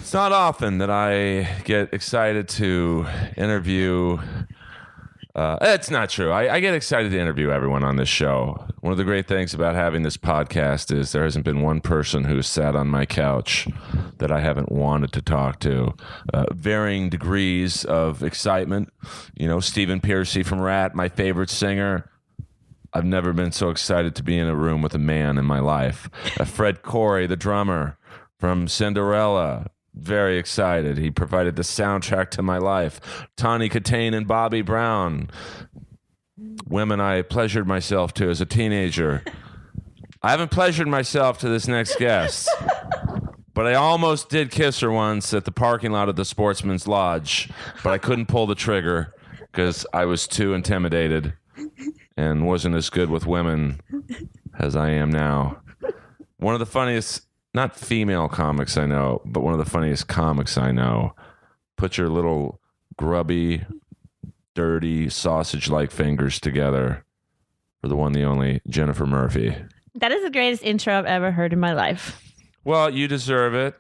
It's not often that I get excited to interview. It's not true. I get excited to interview everyone on this show. One of the great things about having this podcast is there hasn't been one person who's sat on my couch that I haven't wanted to talk to. Varying degrees of excitement. You know, Stephen Pearcy from Rat, my favorite singer. I've never been so excited to be in a room with a man in my life. Fred Corey, the drummer from Cinderella. Very excited. He provided the soundtrack to my life. Tawny Katane and Bobby Brown. Women I pleasured myself to as a teenager. I haven't pleasured myself to this next guest. But I almost did kiss her once at the parking lot of the Sportsman's Lodge. But I couldn't pull the trigger because I was too intimidated and wasn't as good with women as I am now. One of the funniest... not female comics I know, but one of the funniest comics I know. Put your little grubby, dirty, sausage-like fingers together for the one, the only, Jennifer Murphy. That is the greatest intro I've ever heard in my life. Well, you deserve it.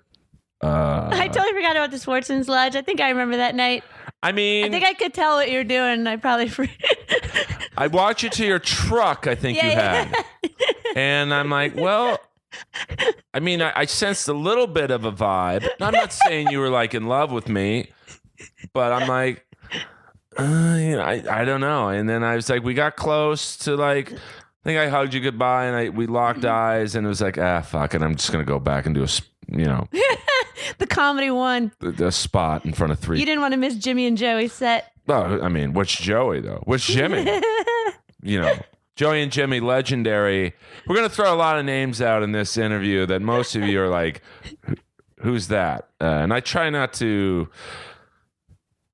I totally forgot about the Sportsman's Lodge. I think I remember that night. I mean... I think I could tell what you were doing. I probably... I walked you to your truck, I think you had. And I'm like, well... I mean, I sensed a little bit of a vibe. I'm not saying you were like in love with me, but I'm like, I don't know. And then I was like, we got close to like, I think I hugged you goodbye and we locked eyes and it was like, fuck it. I'm just going to go back and do the comedy one. The spot in front of three. You didn't want to miss Jimmy and Joey's set. Oh, I mean, which Joey though? Which Jimmy? Joey and Jimmy, legendary. We're going to throw a lot of names out in this interview that most of you are like, who's that? And I try not to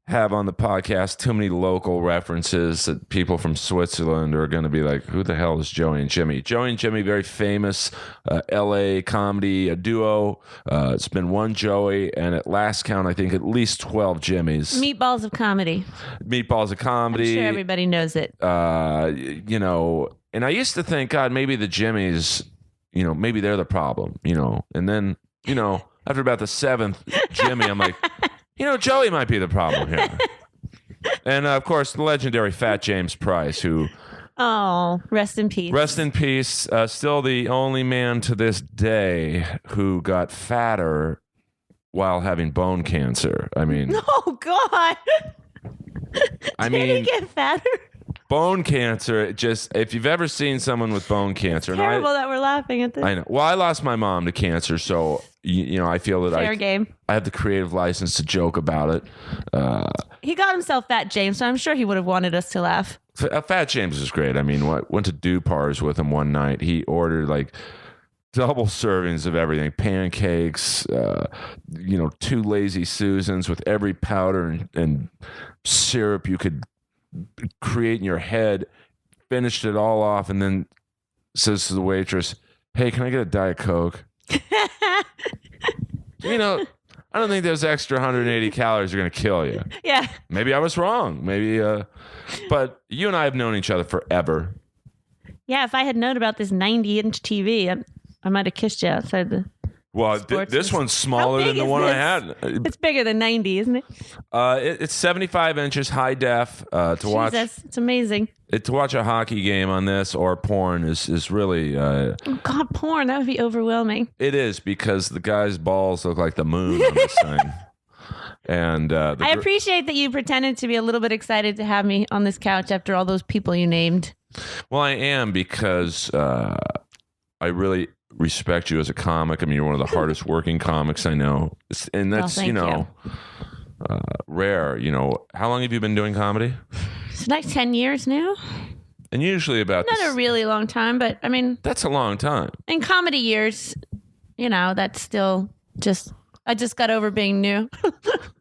have on the podcast too many local references that people from Switzerland are going to be like, who the hell is Joey and Jimmy? Joey and Jimmy, very famous L.A. comedy duo. It's been one Joey, and at last count, I think at least 12 Jimmys. Meatballs of comedy. Meatballs of comedy. I'm sure everybody knows it. And I used to think, God, maybe the Jimmys, maybe they're the problem, and then, after about the seventh Jimmy, I'm like, Joey might be the problem here. And, of course, the legendary Fat James Price, who... Oh, rest in peace. Rest in peace. Still the only man to this day who got fatter while having bone cancer. I mean... Oh, God. Did he get fatter? Bone cancer, if you've ever seen someone with bone cancer... It's terrible that we're laughing at this. I know. Well, I lost my mom to cancer, so... I feel that Fair game. I have the creative license to joke about it. He got himself Fat James, so I'm sure he would have wanted us to laugh. Fat James is great. I mean, went to Dupars with him one night. He ordered like double servings of everything, pancakes, 2 Lazy Susans with every powder and syrup you could create in your head. Finished it all off, and then says to the waitress, "Hey, can I get a Diet Coke?" I don't think those extra 180 calories are going to kill you. Yeah. Maybe I was wrong. Maybe, but you and I have known each other forever. Yeah, if I had known about this 90-inch TV, I might have kissed you outside the... Well, this one's smaller than the one I had. It's bigger than 90, isn't it? It's 75 inches high def to watch. Jesus, it's amazing. To watch a hockey game on this or porn is really... oh, God, porn, that would be overwhelming. It is, because the guy's balls look like the moon on this thing. And I appreciate that you pretended to be a little bit excited to have me on this couch after all those people you named. Well, I am, because I really... respect you as a comic. I mean, you're one of the hardest working comics I know. And that's, rare. How long have you been doing comedy? It's like 10 years now. And usually about... Not a really long time, but I mean... That's a long time. In comedy years, that's still just... I just got over being new.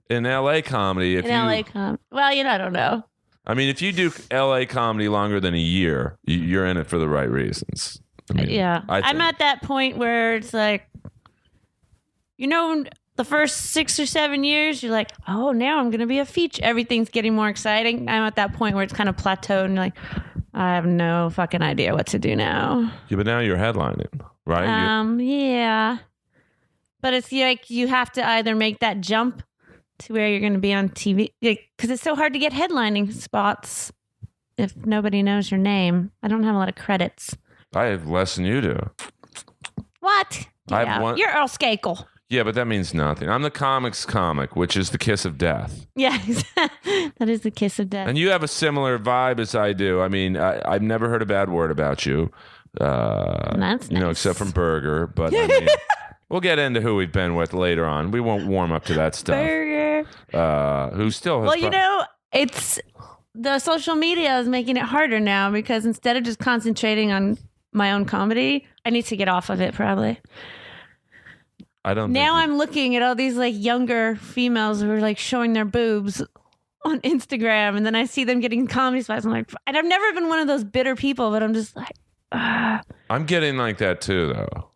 In L.A. comedy... Well, I don't know. I mean, if you do L.A. comedy longer than a year, you're in it for the right reasons. I mean, I'm at that point where it's like, the first 6 or 7 years, you're like, oh, now I'm going to be a feature. Everything's getting more exciting. I'm at that point where it's kind of plateaued and you're like, I have no fucking idea what to do now. Yeah, but now you're headlining, right? Yeah. But it's like you have to either make that jump to where you're going to be on TV, because it's so hard to get headlining spots if nobody knows your name. I don't have a lot of credits. I have less than you do. What? You're Earl Skakel. Yeah, but that means nothing. I'm the comics comic, which is the kiss of death. Yeah, that is the kiss of death. And you have a similar vibe as I do. I mean, I've never heard a bad word about you. That's nice. Except from Burger. But I mean, we'll get into who we've been with later on. We won't warm up to that stuff. Burger. Who still has... Well, it's... The social media is making it harder now because instead of just concentrating on my own comedy, I need to get off of it probably. I'm looking at all these like younger females who are like showing their boobs on Instagram, and then I see them getting comedy spots. I'm like, and I've never been one of those bitter people, but I'm just like, I'm getting like that too, though.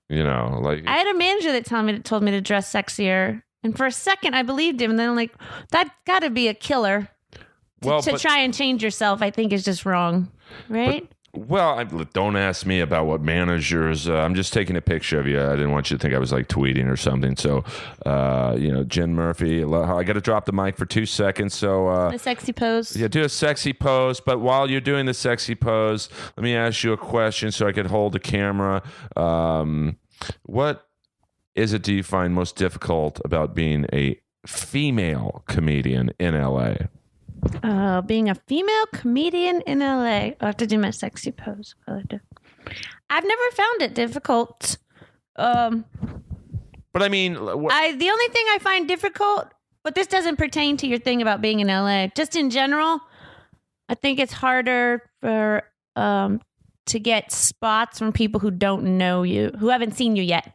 Like I had a manager that told me to dress sexier, and for a second I believed him, and then I'm like, that's got to be a killer. To try and change yourself, I think is just wrong, right? Don't ask me about what managers. I'm just taking a picture of you. I didn't want you to think I was like tweeting or something. So, Jen Murphy, I got to drop the mic for 2 seconds. So, a sexy pose. Yeah, do a sexy pose. But while you're doing the sexy pose, let me ask you a question so I could hold the camera. What is it do you find most difficult about being a female comedian in LA? Being a female comedian in LA. I have to do my sexy pose. I've never found it difficult. But I mean... the only thing I find difficult, but this doesn't pertain to your thing about being in LA, just in general, I think it's harder for to get spots from people who don't know you, who haven't seen you yet.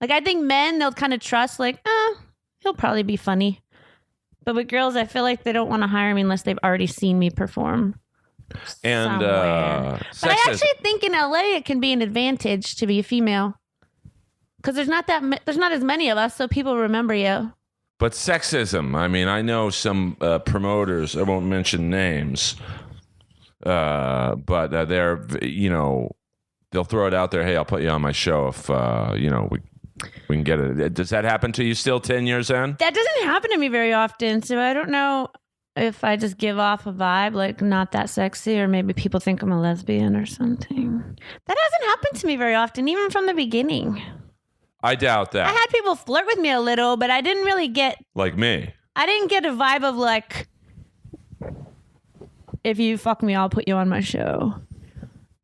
Like, I think men, they'll kind of trust, like, he'll probably be funny. But with girls, I feel like they don't want to hire me unless they've already seen me perform. And but I actually think in LA it can be an advantage to be a female because there's not as many of us, so people remember you. But sexism. I mean, I know some promoters. I won't mention names, but they're they'll throw it out there. Hey, I'll put you on my show if we can get it. Does that happen to you still 10 years in? That doesn't happen to me very often. So I don't know if I just give off a vibe like not that sexy, or maybe people think I'm a lesbian or something. That hasn't happened to me very often, even from the beginning. I doubt that. I had people flirt with me a little, but I didn't really get... Like me. I didn't get a vibe of like, if you fuck me, I'll put you on my show.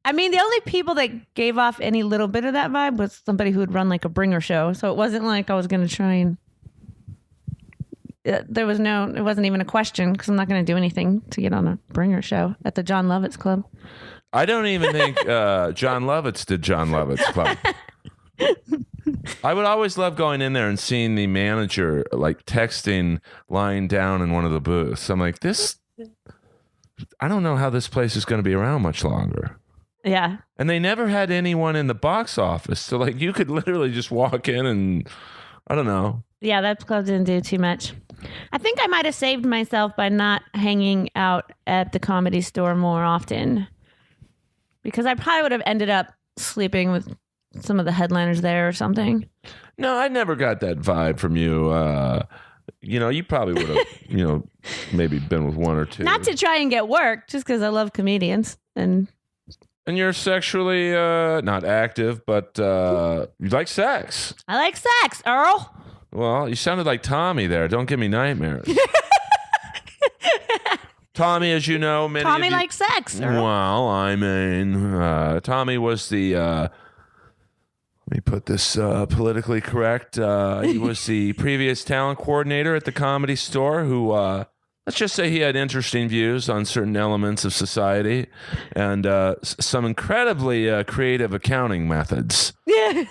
I mean, the only people that gave off any little bit of that vibe was somebody who would run like a bringer show. So it wasn't like I was going to try and... it wasn't even a question because I'm not going to do anything to get on a bringer show at the John Lovitz Club. I don't even think John Lovitz did John Lovitz Club. I would always love going in there and seeing the manager like texting, lying down in one of the booths. I'm like, I don't know how this place is going to be around much longer. Yeah. And they never had anyone in the box office. So like you could literally just walk in and I don't know. Yeah, that club didn't do too much. I think I might have saved myself by not hanging out at the Comedy Store more often, because I probably would have ended up sleeping with some of the headliners there or something. No, I never got that vibe from you. You probably would have, maybe been with one or two. Not to try and get work, just because I love comedians. And you're sexually not active, but you like sex. I like sex, Earl. Well, you sounded like Tommy there. Don't give me nightmares. Tommy, as you know, Tommy likes sex, Earl. Well, I mean, Tommy was the... let me put this politically correct. He was the previous talent coordinator at the Comedy Store who... let's just say he had interesting views on certain elements of society and some incredibly creative accounting methods. Yeah.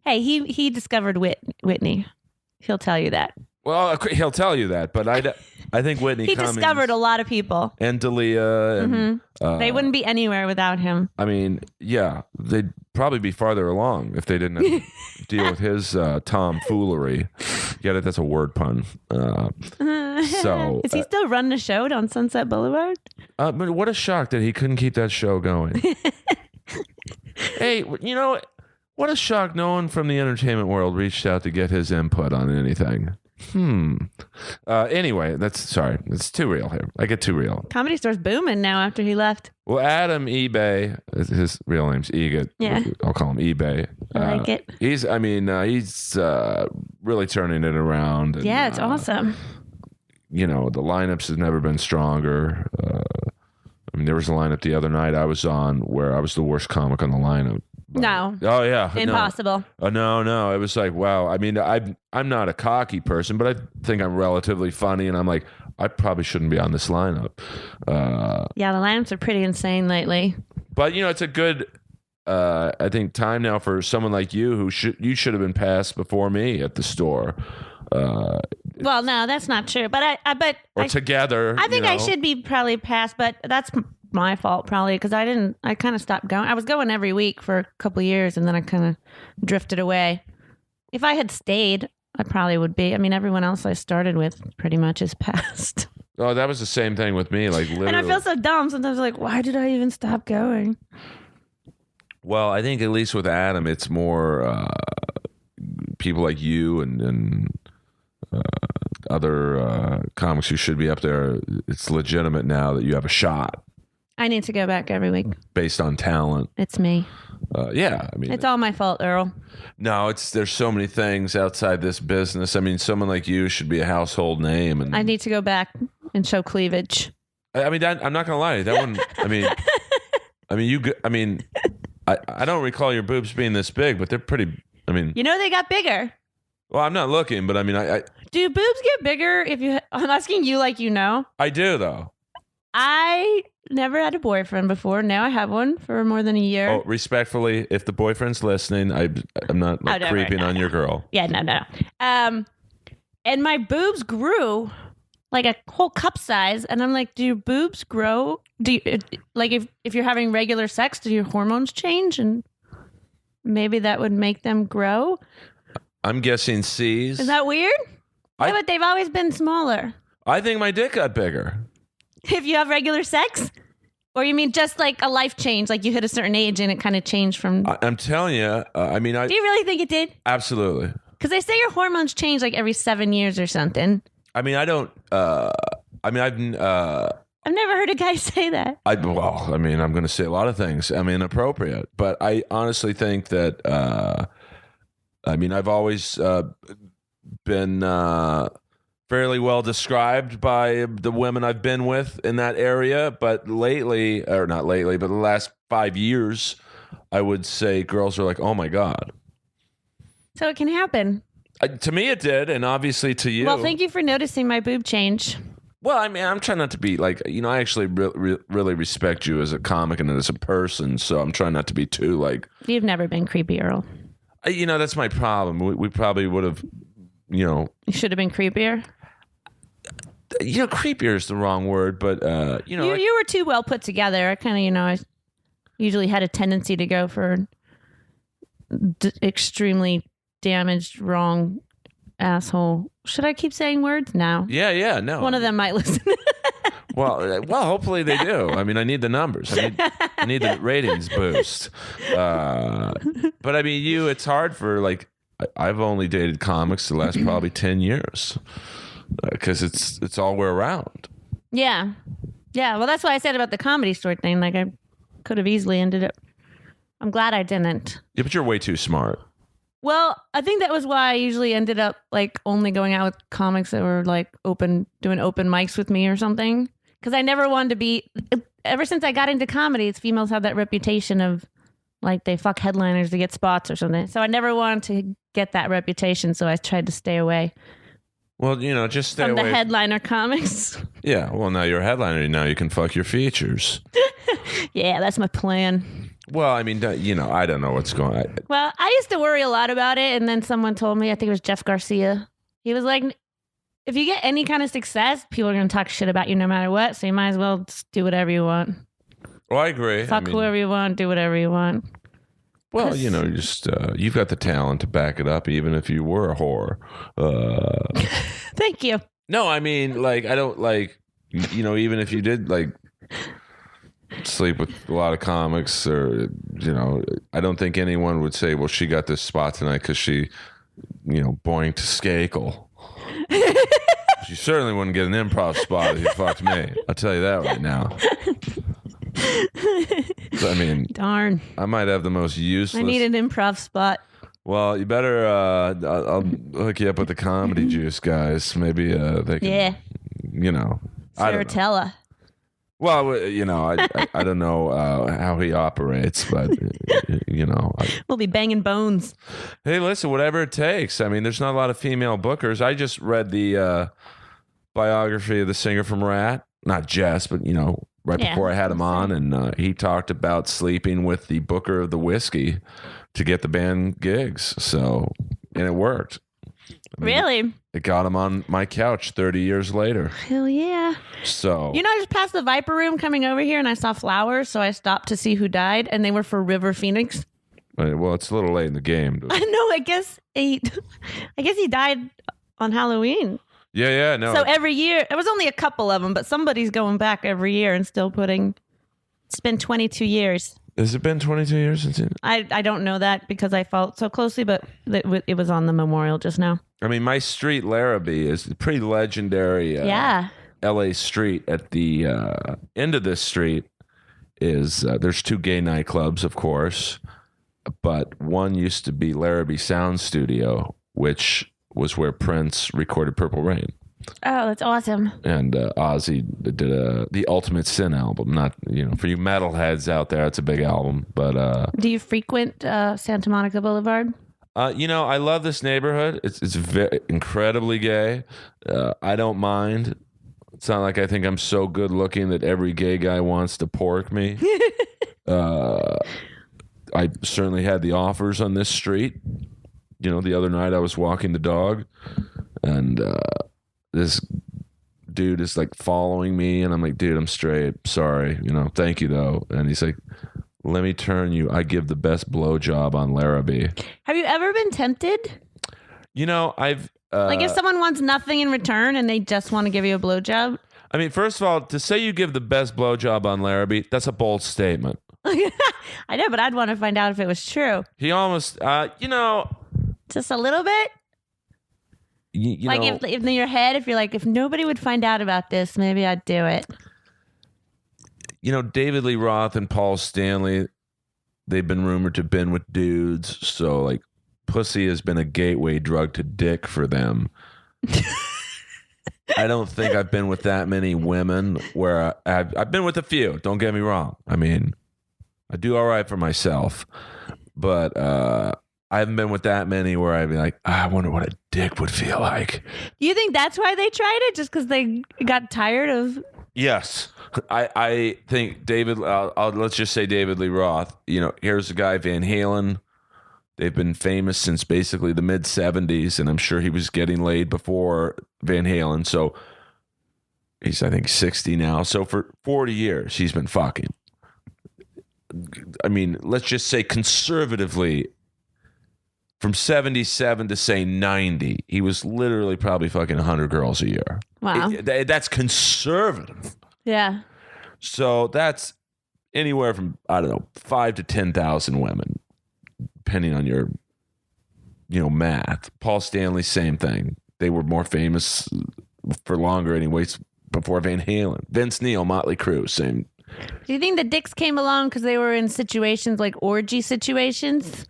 Hey, he discovered Whitney. He'll tell you that. Well, he'll tell you that, but I think Whitney he Cummings discovered a lot of people. And D'Elia. And, they wouldn't be anywhere without him. I mean, yeah, they'd probably be farther along if they didn't have to deal with his tomfoolery. Get it? That's a word pun. So is he still running a show on Sunset Boulevard? But what a shock that he couldn't keep that show going. Hey, What a shock. No one from the entertainment world reached out to get his input on anything. Anyway, it's too real here. I get too real. Comedy Store's booming now after he left. Well, Adam eBay, his real name's Egot. Yeah. I'll call him eBay. I like it. He's really turning it around. And, yeah, it's awesome. The lineups have never been stronger. There was a lineup the other night I was on where I was the worst comic on the lineup. No. Oh yeah. Impossible. No. It was like, wow. I'm not a cocky person, but I think I'm relatively funny, and I'm like, I probably shouldn't be on this lineup. Yeah, the lineups are pretty insane lately. But it's a good, I think, time now for someone like you who should have been passed before me at the store. Well, no, that's not true. But together. I think I should be probably passed, but that's my fault probably because I kind of stopped going. I was going every week for a couple of years, and then I kind of drifted away. If I had stayed, I probably would be. Everyone else I started with pretty much is passed. Oh, that was the same thing with me. Like literally. And I feel so dumb sometimes. Like, why did I even stop going? Well, I think at least with Adam, it's more people like you and other comics who should be up there. It's legitimate now that you have a shot. I need to go back every week. Based on talent. It's me. Yeah. It's all my fault, Earl. No, there's so many things outside this business. Someone like you should be a household name. And I need to go back and show cleavage. I'm not gonna lie. That one. I don't recall your boobs being this big, but they're pretty. They got bigger. Well, I'm not looking, but do boobs get bigger if you? I'm asking you, like I do though. I never had a boyfriend before. Now I have one for more than a year. Oh, respectfully, if the boyfriend's listening, I'm not creeping on your girl. Yeah, no. And my boobs grew like a whole cup size, and I'm like, do your boobs grow? Do you, like if you're having regular sex, do your hormones change, and maybe that would make them grow? I'm guessing C's. Is that weird? Yeah, but they've always been smaller. I think my dick got bigger. If you have regular sex? Or you mean just like a life change, like you hit a certain age and it kind of changed from... I'm telling you, Do you really think it did? Absolutely. Because they say your hormones change like every 7 years or something. I don't... I've never heard a guy say that. I'm going to say a lot of things. Inappropriate. But I honestly think that... I've always been... fairly well described by the women I've been with in that area, but the last 5 years, I would say girls are like, oh my God. So it can happen. To me it did, and obviously to you. Well, thank you for noticing my boob change. Well, I'm trying not to be like, I actually really respect you as a comic and as a person, so I'm trying not to be too like... You've never been creepy, Earl. That's my problem. We probably would have, You should have been creepier. Creepier is the wrong word, but you were too well put together. I kind of, I usually had a tendency to go for extremely damaged, wrong asshole. Should I keep saying words? No. Yeah, no. One of them might listen. Well, hopefully they do. I need the numbers. I need the ratings boost. But it's hard for like. I've only dated comics the last probably 10 years. Because it's all we're around. Yeah. Well, that's what I said about the Comedy Store thing. Like, I could have easily ended up. I'm glad I didn't. Yeah, but you're way too smart. Well, I think that was why I usually ended up like only going out with comics that were like doing open mics with me or something. Because I never wanted to be. Ever since I got into comedy, females have that reputation of like they fuck headliners to get spots or something. So I never wanted to get that reputation. So I tried to stay away. Well, just stay away from the headliner comics. Yeah, well, now you're a headliner. Now you can fuck your features. Yeah, that's my plan. Well, I don't know what's going on. Well, I used to worry a lot about it, and then someone told me, I think it was Jeff Garcia. He was like, if you get any kind of success, people are going to talk shit about you no matter what, so you might as well just do whatever you want. Well, I agree. Fuck whoever you want, do whatever you want. Well, you've got the talent to back it up, even if you were a whore. Thank you. No, I don't even if you did sleep with a lot of comics, or I don't think anyone would say, well, she got this spot tonight because she boinged to Skakel. She certainly wouldn't get an improv spot if you fucked me. I'll tell you that right now. So, I mean, darn, I might have the most useless. I need an improv spot. Well, you better. I'll hook you up with the comedy juice guys. Maybe they can. Yeah. Saratella. Well, I don't know how he operates, but we'll be banging bones. Hey, listen, whatever it takes. I mean, there's not a lot of female bookers. I just read the biography of the singer from Rat, not Jess, but before I had him on, and he talked about sleeping with the booker of the whiskey to get the band gigs. So, and it worked. Really? It got him on my couch 30 years later. Hell yeah. So. I just passed the Viper Room coming over here and I saw flowers, so I stopped to see who died, and they were for River Phoenix. Well, it's a little late in the game. I know. I guess he died on Halloween. Yeah, no. So every year, it was only a couple of them, but somebody's going back every year and still putting. It's been 22 years. Has it been 22 years since it? I don't know that because I followed so closely, but it was on the memorial just now. I mean, my street, Larrabee, is a pretty legendary LA street. At the end of this street is there's two gay nightclubs, of course, but one used to be Larrabee Sound Studio, which was where Prince recorded Purple Rain. Oh, that's awesome. And Ozzy did the Ultimate Sin album. Not, for you metalheads out there, it's a big album. But do you frequent Santa Monica Boulevard? I love this neighborhood. It's very incredibly gay. I don't mind. It's not like I think I'm so good looking that every gay guy wants to pork me. I certainly had the offers on this street. The other night I was walking the dog, and this dude is like following me, and I'm like, dude, I'm straight. Sorry, thank you though. And he's like, let me turn you. I give the best blowjob on Larrabee. Have you ever been tempted? I've like if someone wants nothing in return and they just want to give you a blowjob. I mean, first of all, to say you give the best blowjob on Larrabee, that's a bold statement. I know, but I'd want to find out if it was true. He almost, just a little bit. If in your head, if you're like, if nobody would find out about this, maybe I'd do it. David Lee Roth and Paul Stanley, they've been rumored to have been with dudes. So, like, pussy has been a gateway drug to dick for them. I don't think I've been with that many women where I've been with a few. Don't get me wrong. I mean, I do all right for myself. But I haven't been with that many where I'd be like, I wonder what a dick would feel like. Do you think that's why they tried it? Just because they got tired of... Yes. I think let's just say David Lee Roth. Here's the guy, Van Halen. They've been famous since basically the mid-'70s, and I'm sure he was getting laid before Van Halen. So he's, I think, 60 now. So for 40 years, he's been fucking. I mean, let's just say conservatively, from 77 to, say, 90, he was literally probably fucking 100 girls a year. Wow. That's conservative. Yeah. So that's anywhere from, 5 to 10,000 women, depending on your, math. Paul Stanley, same thing. They were more famous for longer anyways before Van Halen. Vince Neil, Motley Crue, same. Do you think the dicks came along because they were in situations like orgy situations?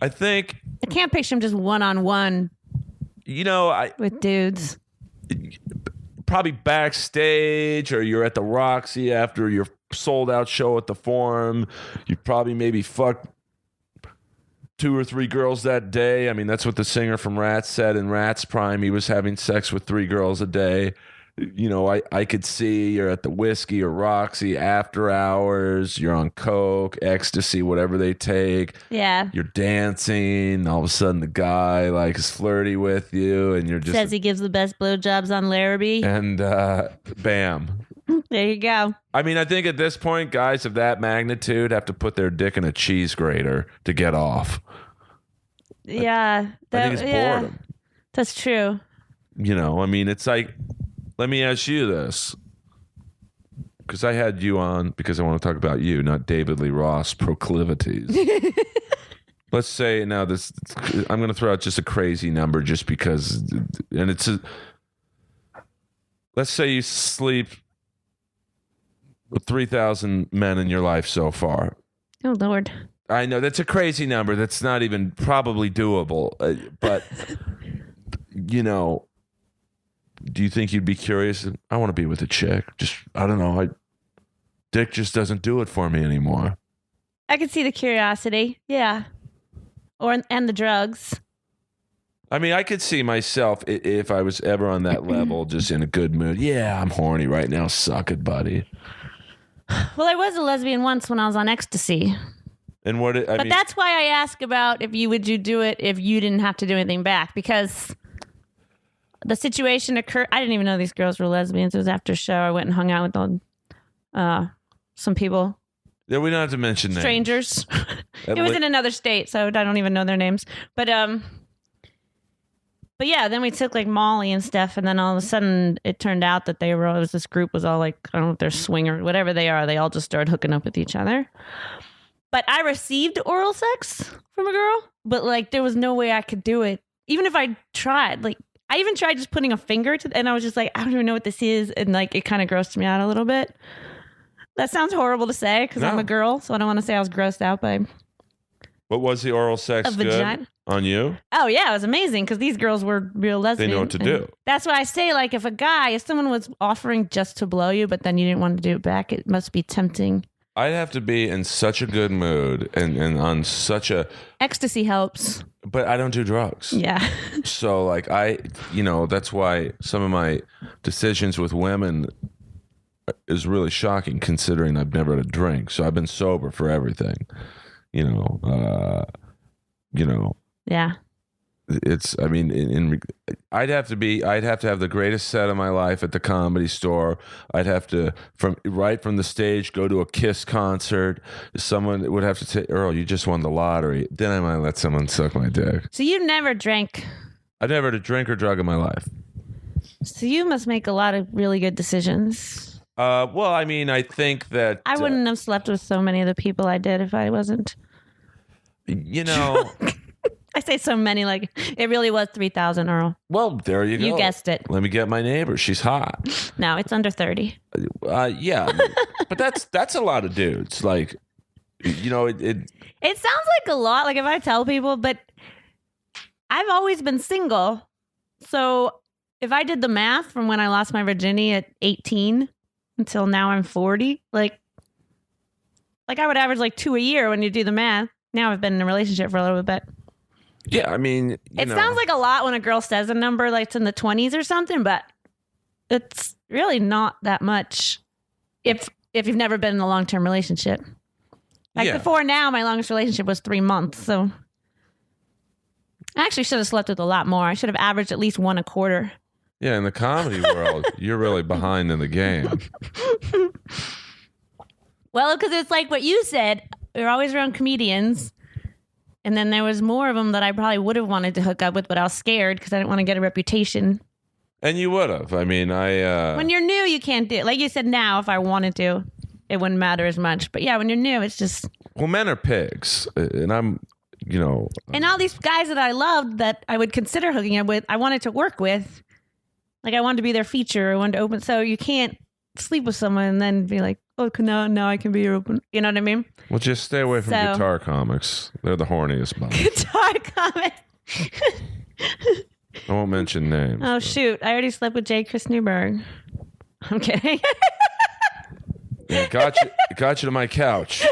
I think... I can't picture them just one-on-one with dudes. Probably backstage, or you're at the Roxy after your sold-out show at the Forum. You probably maybe fucked 2 or 3 girls that day. I mean, that's what the singer from Rats said. In Rats' prime, he was having sex with 3 girls a day. I could see you're at the Whiskey or Roxy after hours. You're on coke, ecstasy, whatever they take. Yeah. You're dancing. All of a sudden, the guy is flirty with you, and you're just says he gives the best blowjobs on Larrabee. And bam. There you go. I mean, I think at this point, guys of that magnitude have to put their dick in a cheese grater to get off. Yeah. I think it's boredom. That's true. I mean, it's like, let me ask you this. because I had you on because I want to talk about you, not David Lee Ross proclivities. Let's say now I'm going to throw out just a crazy number just because, and let's say you sleep with 3,000 men in your life so far. Oh, Lord. I know that's a crazy number. That's not even probably doable. But, do you think you'd be curious? I want to be with a chick. Just, I don't know. Dick just doesn't do it for me anymore. I could see the curiosity. Yeah. And the drugs. I mean, I could see myself if I was ever on that level, just in a good mood. Yeah, I'm horny right now. Suck it, buddy. Well, I was a lesbian once when I was on ecstasy. And but that's why I ask about would you do it if you didn't have to do anything back, because the situation occurred. I didn't even know these girls were lesbians. It was after a show. I went and hung out with some people. Yeah, we don't have to mention names. Strangers. It was in another state, so I don't even know their names. But yeah, then we took like Molly and stuff, and then all of a sudden it turned out that this group was all like, I don't know if they're swinger, whatever they are. They all just started hooking up with each other. But I received oral sex from a girl, but like there was no way I could do it. Even if I tried, like I even tried just putting a finger and I was just like, I don't even know what this is. And like, it kind of grossed me out a little bit. That sounds horrible to say because I'm a girl, so I don't want to say I was grossed out by. What was the oral sex good on you? Oh yeah, it was amazing because these girls were real lesbians. They know what to do. That's why I say, like, if someone was offering just to blow you, but then you didn't want to do it back, it must be tempting. I'd have to be in such a good mood and on such a... Ecstasy helps. But I don't do drugs. Yeah. So like that's why some of my decisions with women is really shocking considering I've never had a drink. So I've been sober for everything. Yeah. It's, I mean, I'd have to have the greatest set of my life at the Comedy Store. I'd have to, from the stage, go to a Kiss concert. Someone would have to say, Earl, you just won the lottery. Then I might let someone suck my dick. So you never drank? I've never had a drink or drug in my life. So you must make a lot of really good decisions. Well, I mean, I think that... I wouldn't have slept with so many of the people I did if I wasn't... I say so many, like it really was 3,000, Earl. Well, there you go. You guessed it. Let me get my neighbor. She's hot. No, it's under 30. Yeah, but that's a lot of dudes. Like, it sounds like a lot. Like if I tell people, but I've always been single. So if I did the math from when I lost my virginity at 18 until now I'm 40, like I would average like 2 a year when you do the math. Now I've been in a relationship for a little bit. Yeah, I mean, it sounds like a lot when a girl says a number like it's in the 20s or something, but it's really not that much if you've never been in a long-term relationship. Like before now, my longest relationship was 3 months, so I actually should have slept with a lot more. I should have averaged at least 1 a quarter. Yeah, in the comedy world, you're really behind in the game. Well, because it's like what you said, you're always around comedians. And then there was more of them that I probably would have wanted to hook up with, but I was scared because I didn't want to get a reputation. And you would have. I mean, when you're new, you can't do it. Like you said, now, if I wanted to, it wouldn't matter as much. But yeah, when you're new, it's just... Well, men are pigs. And I'm, And all these guys that I loved that I would consider hooking up with, I wanted to work with. Like, I wanted to be their feature. I wanted to open... So you can't sleep with someone and then be like, oh, now I can be your open. You know what I mean? Well, just stay away from guitar comics. They're the horniest bunch. Guitar comics. I won't mention names. Oh, shoot. I already slept with J. Chris Newberg. I'm kidding. Yeah, got you to my couch. See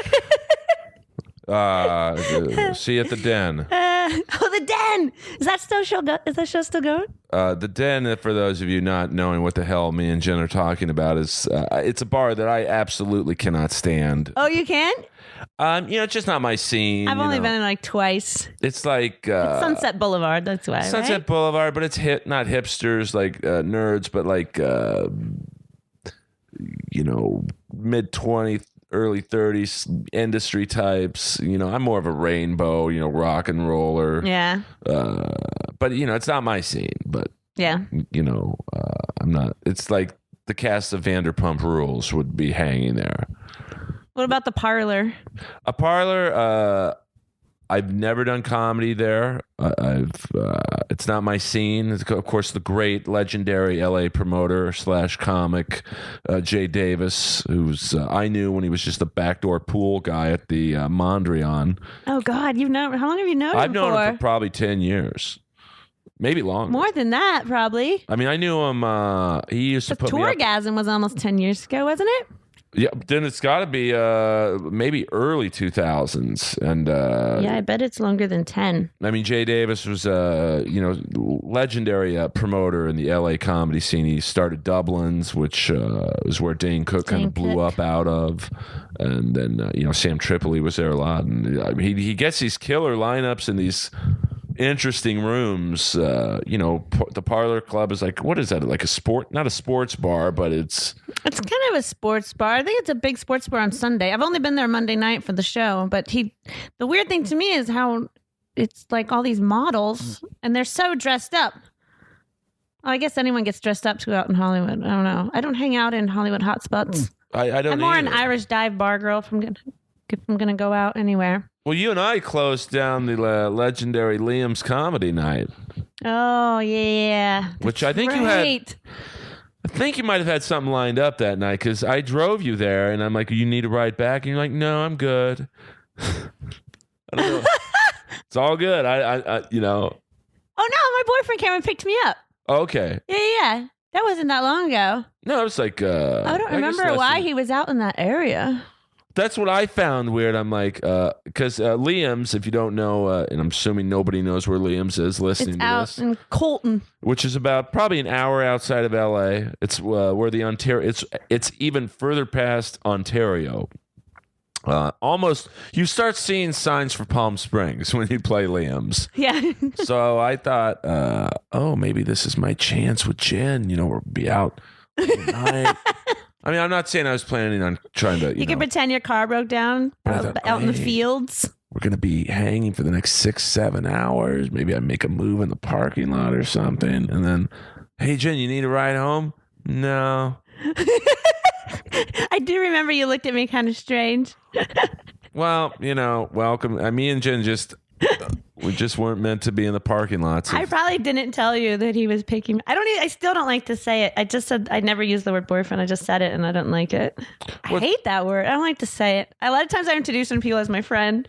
you at the Den. The Den. Is that show still going? The Den, for those of you not knowing what the hell me and Jen are talking about, is it's a bar that I absolutely cannot stand. Oh, you can? It's just not my scene. I've only been in like twice. It's like it's Sunset Boulevard. That's why. Sunset Boulevard, but it's not hipsters like nerds, but like mid-20s, early 30s industry types. I'm more of a rainbow, rock and roller. Yeah. But it's not my scene. But yeah, I'm not. It's like the cast of Vanderpump Rules would be hanging there. What about the Parlor? A Parlor, I've never done comedy there. It's not my scene. It's, of course, the great, legendary LA promoter / comic Jay Davis, who's I knew when he was just a backdoor pool guy at the Mondrian. Oh God, how long have you known him? I've known him for probably 10 years. Maybe longer. More than that, probably. I mean, I knew him. He used to put me up. Tourgasm was almost 10 years ago, wasn't it? Yeah, then it's got to be maybe early 2000s, and yeah, I bet it's longer than 10. I mean, Jay Davis was legendary promoter in the LA comedy scene. He started Dublin's, which is where Dane Cook kind of blew up out of, and then Sam Tripoli was there a lot, and he gets these killer lineups in these interesting rooms. The Parlor Club is like, what is that? Like not a sports bar, but it's kind of a sports bar. I think it's a big sports bar on Sunday. I've only been there Monday night for the show, but the weird thing to me is how it's like all these models and they're so dressed up. Well, I guess anyone gets dressed up to go out in Hollywood. I don't know. I don't hang out in Hollywood hotspots. I don't. I'm more an Irish dive bar girl if I'm gonna go out anywhere. Well, you and I closed down the legendary Liam's Comedy Night. Oh yeah, which I think you had. I think you might have had something lined up that night because I drove you there, and I'm like, "You need a ride back?" And you're like, "No, I'm good." I don't know. It's all good. I Oh no, my boyfriend came and picked me up. Okay. Yeah. That wasn't that long ago. No, it was like. I don't remember why he was out in that area. That's what I found weird. I'm like, because Liam's, if you don't know, and I'm assuming nobody knows where Liam's is listening to this. It's out in Colton. Which is about probably an hour outside of LA. It's where the Ontario, it's even further past Ontario. Almost, you start seeing signs for Palm Springs when you play Liam's. Yeah. So I thought, maybe this is my chance with Jen. We'll be out tonight. I mean, I'm not saying I was planning on trying to. You can pretend your car broke down out in the fields. We're going to be hanging for the next 6-7 hours. Maybe I make a move in the parking lot or something. And then, hey, Jen, you need a ride home? No. I do remember you looked at me kind of strange. Well, welcome. Me and Jen we just weren't meant to be in the parking lots. I probably didn't tell you that he was picking. I still don't like to say it. I just said I never use the word boyfriend. I just said it and I don't like it. I hate that word. I don't like to say it. A lot of times I introduce people as my friend.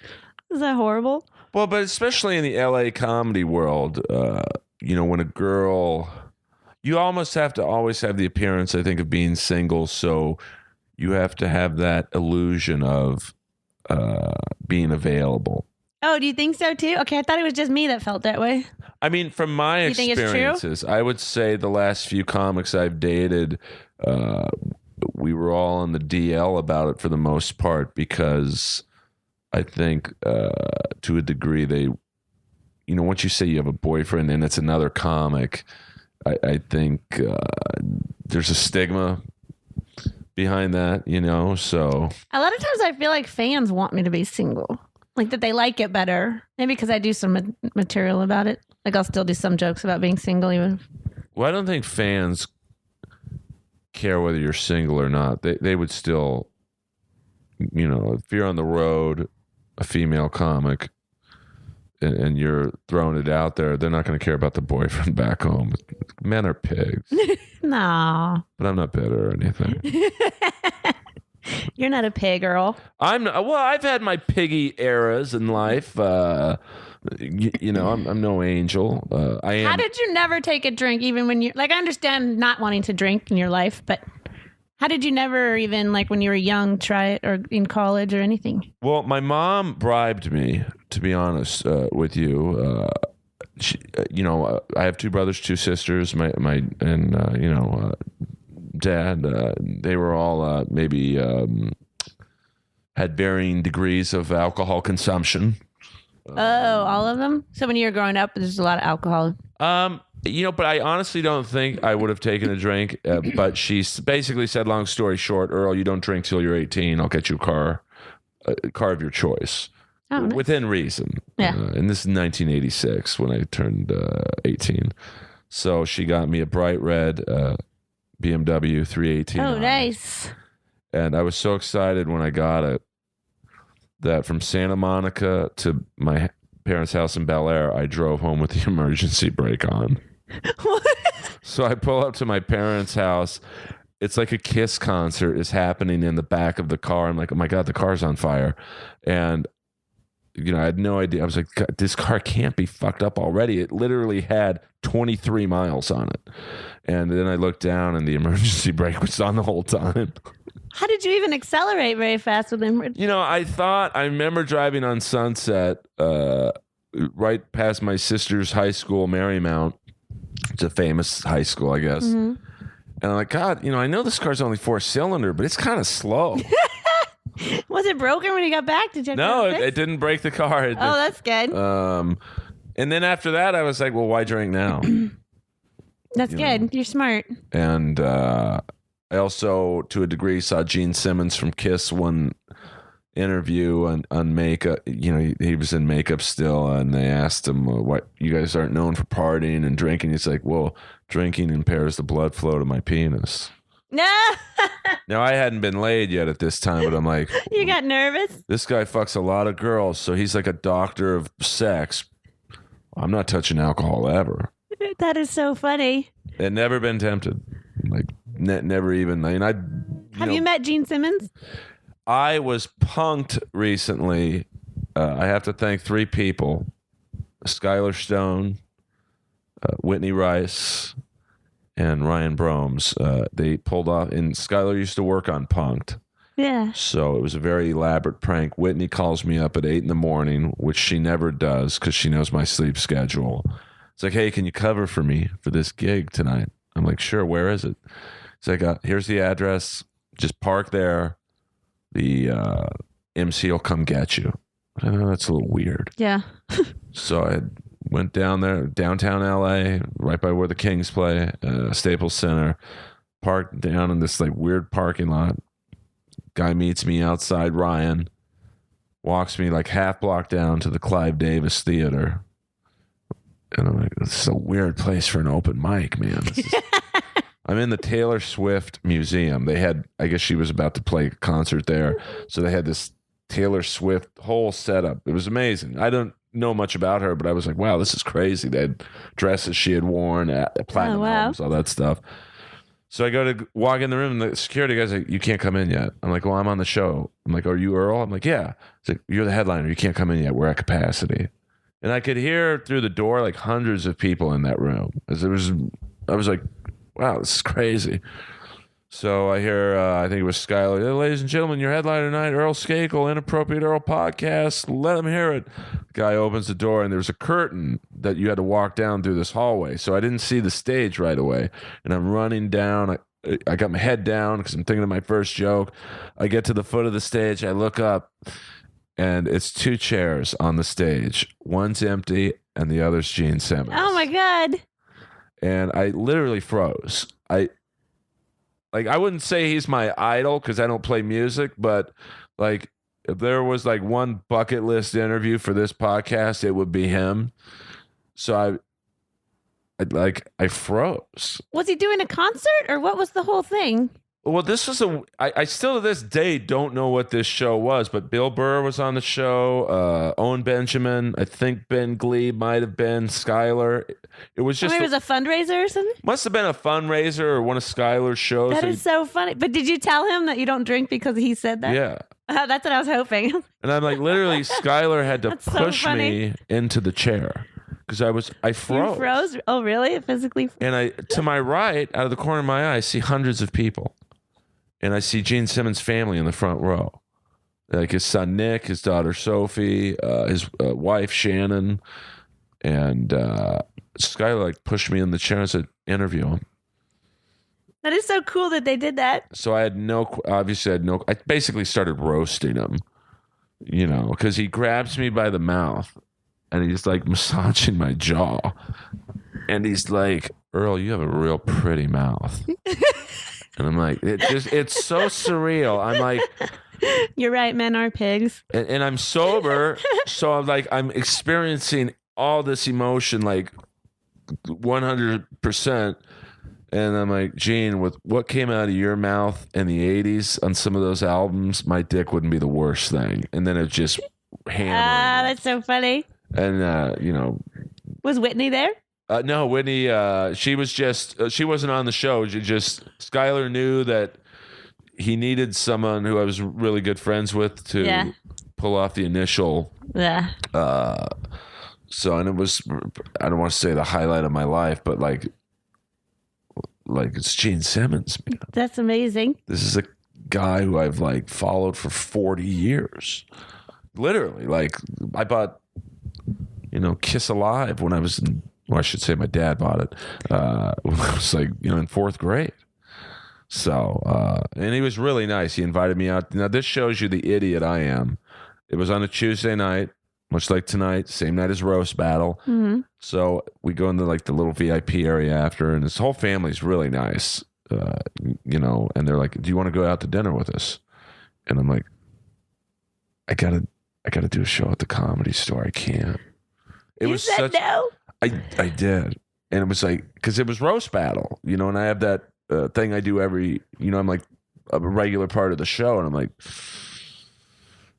Is that horrible? Well, but especially in the LA comedy world, when a girl, you almost have to always have the appearance, I think, of being single. So you have to have that illusion of being available. Oh, do you think so too? Okay, I thought it was just me that felt that way. I mean, from my experiences, I would say the last few comics I've dated, we were all on the DL about it for the most part because I think to a degree they, once you say you have a boyfriend and it's another comic, I think there's a stigma behind that, so. A lot of times I feel like fans want me to be single. Like that they like it better. Maybe because I do some material about it. Like I'll still do some jokes about being single even. Well, I don't think fans care whether you're single or not. They would still, if you're on the road, a female comic, and you're throwing it out there, they're not going to care about the boyfriend back home. Men are pigs. No. But I'm not bitter or anything. You're not a pig, Earl. I've had my piggy eras in life. I'm no angel. I am. How did you never take a drink even when you I understand not wanting to drink in your life, but how did you never even when you were young try it or in college or anything? Well, my mom bribed me, to be honest with you. She, I have 2 brothers, 2 sisters. Dad, they were all maybe had varying degrees of alcohol consumption. All of them? So when you were growing up, there's a lot of alcohol. But I honestly don't think I would have taken a drink. But she basically said, long story short, Earl, you don't drink till you're 18. I'll get you a car of your choice. Oh, nice. Within reason. Yeah. And this is 1986 when I turned 18. So she got me a bright red BMW 318. Oh, nice. And I was so excited when I got it that from Santa Monica to my parents' house in Bel Air, I drove home with the emergency brake on. What? So I pull up to my parents' house. It's like a Kiss concert is happening in the back of the car. I'm like, oh my God, the car's on fire. And, you know, I had no idea. I was like, God, this car can't be fucked up already. It literally had 23 miles on it. And then I looked down and the emergency brake was on the whole time. How did you even accelerate very fast with him? You know, I remember driving on Sunset right past my sister's high school, Marymount. It's a famous high school, I guess. Mm-hmm. And I'm like, God, you know, I know this car's only 4-cylinder, but it's kind of slow. Was it broken when you got back? Did you have No, it didn't break the car. That's good. And then after that, I was like, well, why drink now? That's good. You're smart. And I also, to a degree, saw Gene Simmons from Kiss one interview on makeup. You know, he was in makeup still, and they asked him, what, you guys aren't known for partying and drinking. He's like, well, drinking impairs the blood flow to my penis. No. Now, I hadn't been laid yet at this time, but I'm like, you got nervous? This guy fucks a lot of girls, so he's like a doctor of sex. I'm not touching alcohol ever. That is so funny. And never been tempted. Like, never even. I mean, Have you met Gene Simmons? I was punked recently. I have to thank 3 people: Skylar Stone, Whitney Rice, and Ryan Bromes. They pulled off, and Skylar used to work on Punked. Yeah. So it was a very elaborate prank. Whitney calls me up at 8 in-the-morning, which she never does because she knows my sleep schedule. It's like, hey, can you cover for me for this gig tonight? I'm like, sure, where is it? It's like, here's the address. Just park there. The MC will come get you. I know that's a little weird. Yeah. So I went down there, downtown LA, right by where the Kings play, Staples Center, parked down in this like weird parking lot. Guy meets me outside, Ryan, walks me like half block down to the Clive Davis Theater. And I'm like, this is a weird place for an open mic, man. I'm in the Taylor Swift Museum. They had, I guess she was about to play a concert there. So they had this Taylor Swift whole setup. It was amazing. I don't know much about her, but I was like, wow, this is crazy. They had dresses she had worn, platinum albums, all that stuff. So I go to walk in the room, and the security guy's like, you can't come in yet. I'm like, well, I'm on the show. I'm like, are you Earl? I'm like, yeah. He's like, you're the headliner. You can't come in yet. We're at capacity. And I could hear through the door like hundreds of people in that room. I was like, wow, this is crazy. So I hear, I think it was Skylar, hey, ladies and gentlemen, your headliner tonight, Earl Skakel, Inappropriate Earl podcast. Let them hear it. The guy opens the door, and there's a curtain that you had to walk down through this hallway. So I didn't see the stage right away. And I'm running down. I got my head down because I'm thinking of my first joke. I get to the foot of the stage. I look up, and it's 2 chairs on the stage. One's empty, and the other's Gene Simmons. Oh, my God. And I literally froze. I wouldn't say he's my idol because I don't play music, but like if there was like one bucket list interview for this podcast, it would be him. So I froze. Was he doing a concert or what was the whole thing? Well, this was I still to this day don't know what this show was, but Bill Burr was on the show. Owen Benjamin, I think Ben Glebe might have been, Skylar. It was just. It was a fundraiser or something? Must have been a fundraiser or one of Skylar's shows. That is so funny. But did you tell him that you don't drink because he said that? Yeah. That's what I was hoping. And I'm like, literally, Skylar had to push so me into the chair because I froze. You froze? Oh, really? It physically froze? And to my right, out of the corner of my eye, I see hundreds of people. And I see Gene Simmons' family in the front row. Like his son, Nick, his daughter, Sophie, his wife, Shannon. And Skylar like pushed me in the chair and said, interview him. That is so cool that they did that. So I basically started roasting him, you know, because he grabs me by the mouth and he's like massaging my jaw. And he's like, Earl, you have a real pretty mouth. And I'm like, it's so surreal. I'm like, you're right, men are pigs. And I'm sober, so I'm experiencing all this emotion like 100%. And I'm like, Gene, with what came out of your mouth in the 80s on some of those albums, my dick wouldn't be the worst thing. And then it just hammering. That's so funny. And, Was Whitney there? no, Whitney, she was just, she wasn't on the show. Skylar knew that he needed someone who I was really good friends with to pull off the initial. Yeah. And it was, I don't want to say the highlight of my life, but like it's Gene Simmons, man. That's amazing. This is a guy who I've like followed for 40 years. Literally, like I bought, Kiss Alive when I was in, well, I should say my dad bought it when I was like, in fourth grade. So, and he was really nice. He invited me out. Now this shows you the idiot I am. It was on a Tuesday night, much like tonight, same night as Roast Battle. Mm-hmm. So we go into like the little VIP area after, and his whole family's really nice, and they're like, do you want to go out to dinner with us? And I'm like, I gotta do a show at the Comedy Store. I can't. You said no? I did. And it was like, because it was Roast Battle, and I have that thing I do every, I'm like a regular part of the show, and I'm like,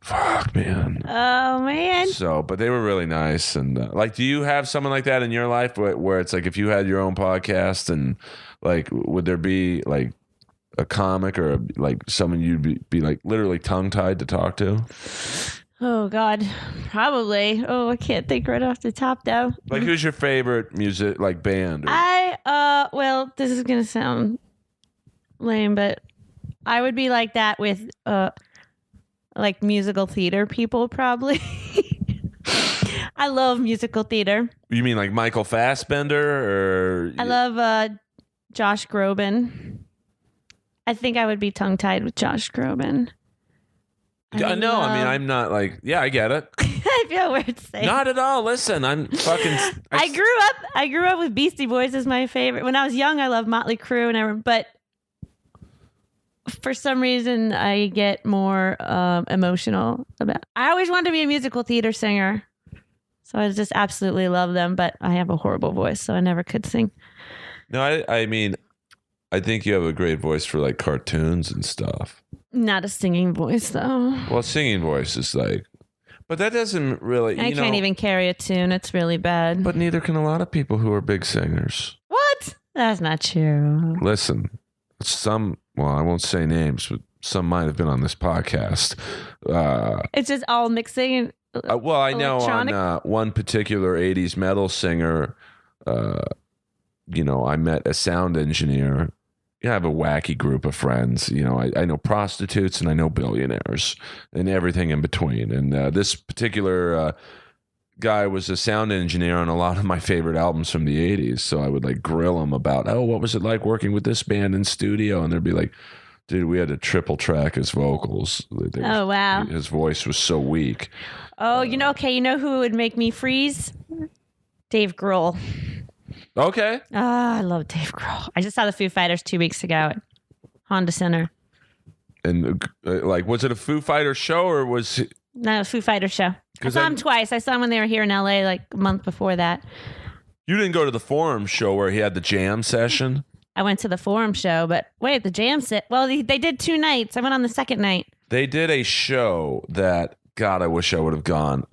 fuck, man. Oh, man. So, but they were really nice. And like, do you have someone like that in your life where it's like, if you had your own podcast and like, would there be like a comic or like someone you'd be like literally tongue tied to talk to? Oh, God. Probably. Oh, I can't think right off the top, though. Like, who's your favorite music, like band? Well, this is going to sound lame, but I would be like that with, like musical theater people, probably. I love musical theater. You mean like Michael Fassbender, or? I love Josh Groban. I think I would be tongue-tied with Josh Groban. No, I mean, I'm not like, yeah, I get it. I feel weird saying. Not at all. Listen, I'm fucking. I grew up with Beastie Boys as my favorite. When I was young, I loved Motley Crue but for some reason, I get more emotional about. I always wanted to be a musical theater singer, so I just absolutely love them. But I have a horrible voice, so I never could sing. No, I mean, I think you have a great voice for like cartoons and stuff. Not a singing voice, though. Well, singing voice is like, but that doesn't really. I can't even carry a tune. It's really bad. But neither can a lot of people who are big singers. What? That's not true. Listen, well, I won't say names, but some might have been on this podcast. It's just all mixing. Well, I know on one particular 80s metal singer, I met a sound engineer. I have a wacky group of friends. I know prostitutes and I know billionaires and everything in between. And this particular guy was a sound engineer on a lot of my favorite albums from the 80s. So I would like grill him about, what was it like working with this band in studio? And they'd be like, dude, we had to triple track his vocals. Oh, wow. His voice was so weak. Oh, you know who would make me freeze? Dave Grohl. Okay. I love Dave Grohl. I just saw the Foo Fighters 2 weeks ago at Honda Center. And was it a Foo Fighters show or was it? No, Foo Fighters show. I saw him twice. I saw him when they were here in LA like a month before that. You didn't go to the Forum show where he had the jam session? I went to the Forum show, but wait, the jam set. Well, they did 2 nights. I went on the second night. They did a show that, God, I wish I would have gone.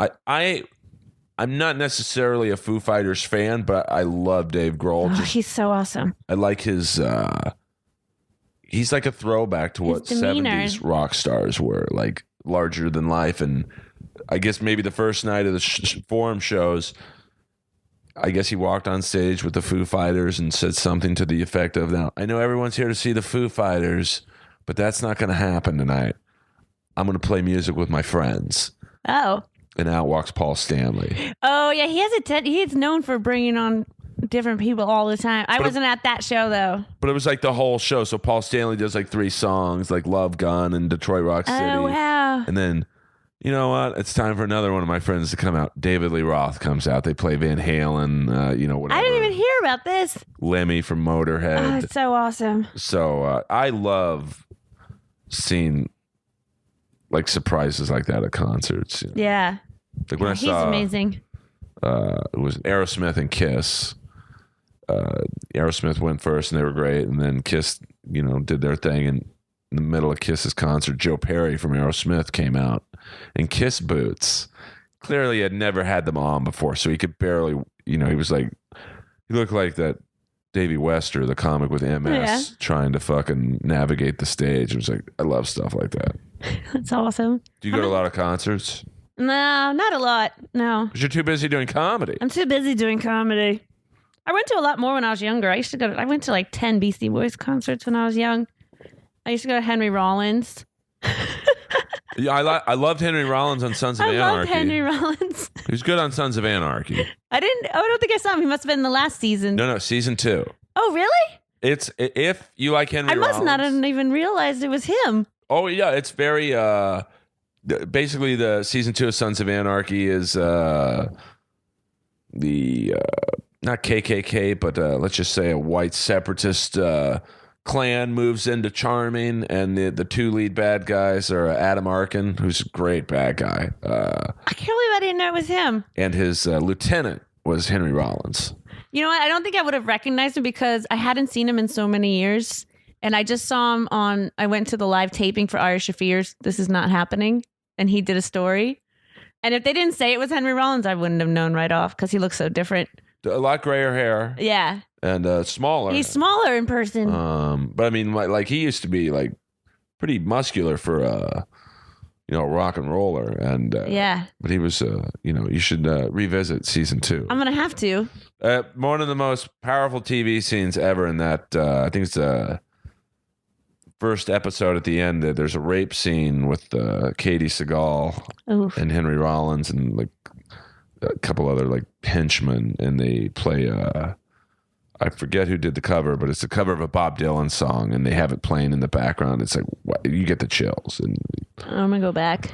I'm not necessarily a Foo Fighters fan, but I love Dave Grohl. He's so awesome. I like his. He's like a throwback to what 70s rock stars were, like larger than life. And I guess maybe the first night of the Forum shows, I guess he walked on stage with the Foo Fighters and said something to the effect of, "Now, I know everyone's here to see the Foo Fighters, but that's not going to happen tonight. I'm going to play music with my friends." Oh. And out walks Paul Stanley. Oh, yeah. He's known for bringing on different people all the time. I wasn't at that show, though. But it was like the whole show. So Paul Stanley does like 3 songs, like Love Gun and Detroit Rock City. Oh, wow. And then, you know what? It's time for another one of my friends to come out. David Lee Roth comes out. They play Van Halen, whatever. I didn't even hear about this. Lemmy from Motorhead. Oh, it's so awesome. So I love seeing like surprises like that at concerts. Yeah. Like when I saw, he's amazing. It was Aerosmith and Kiss. Aerosmith went first, and they were great, and then Kiss, did their thing, and in the middle of Kiss's concert, Joe Perry from Aerosmith came out in Kiss boots. Clearly had never had them on before, so he could barely, he was like, he looked like that Davey Wester, the comic with MS, trying to fucking navigate the stage. It was like, I love stuff like that. That's awesome. Do you go to a lot of concerts? No, not a lot. No. Because you're too busy doing comedy. I'm too busy doing comedy. I went to a lot more when I was younger. I went to like 10 Beastie Boys concerts when I was young. I used to go to Henry Rollins. Yeah, I loved Henry Rollins on Sons of Anarchy. I loved Henry Rollins. He was good on Sons of Anarchy. I don't think I saw him. He must have been in the last season. No, season 2. Oh, really? It's if you like Henry Rollins. I must not have even realized it was him. Oh yeah, it's very basically the season 2 of Sons of Anarchy is the not KKK, but let's just say a white separatist clan moves into Charming, and the two lead bad guys are Adam Arkin, who's a great bad guy. I can't believe I didn't know it was him. And his lieutenant was Henry Rollins. You know what? I don't think I would have recognized him because I hadn't seen him in so many years. And I just saw him I went to the live taping for Ari Shafir's This Is Not Happening, and he did a story. And if they didn't say it was Henry Rollins, I wouldn't have known right off because he looks so different. A lot grayer hair. Yeah. And smaller. He's smaller in person. But I mean, like he used to be like pretty muscular for a rock and roller. And yeah. But he was, you should revisit season 2. I'm gonna have to. One of the most powerful TV scenes ever in that, I think it's the first episode at the end. There's a rape scene with Katie Seagal and Henry Rollins and like a couple other like henchmen, and they play I forget who did the cover, but it's a cover of a Bob Dylan song, and they have it playing in the background. It's like you get the chills. And I'm gonna go back.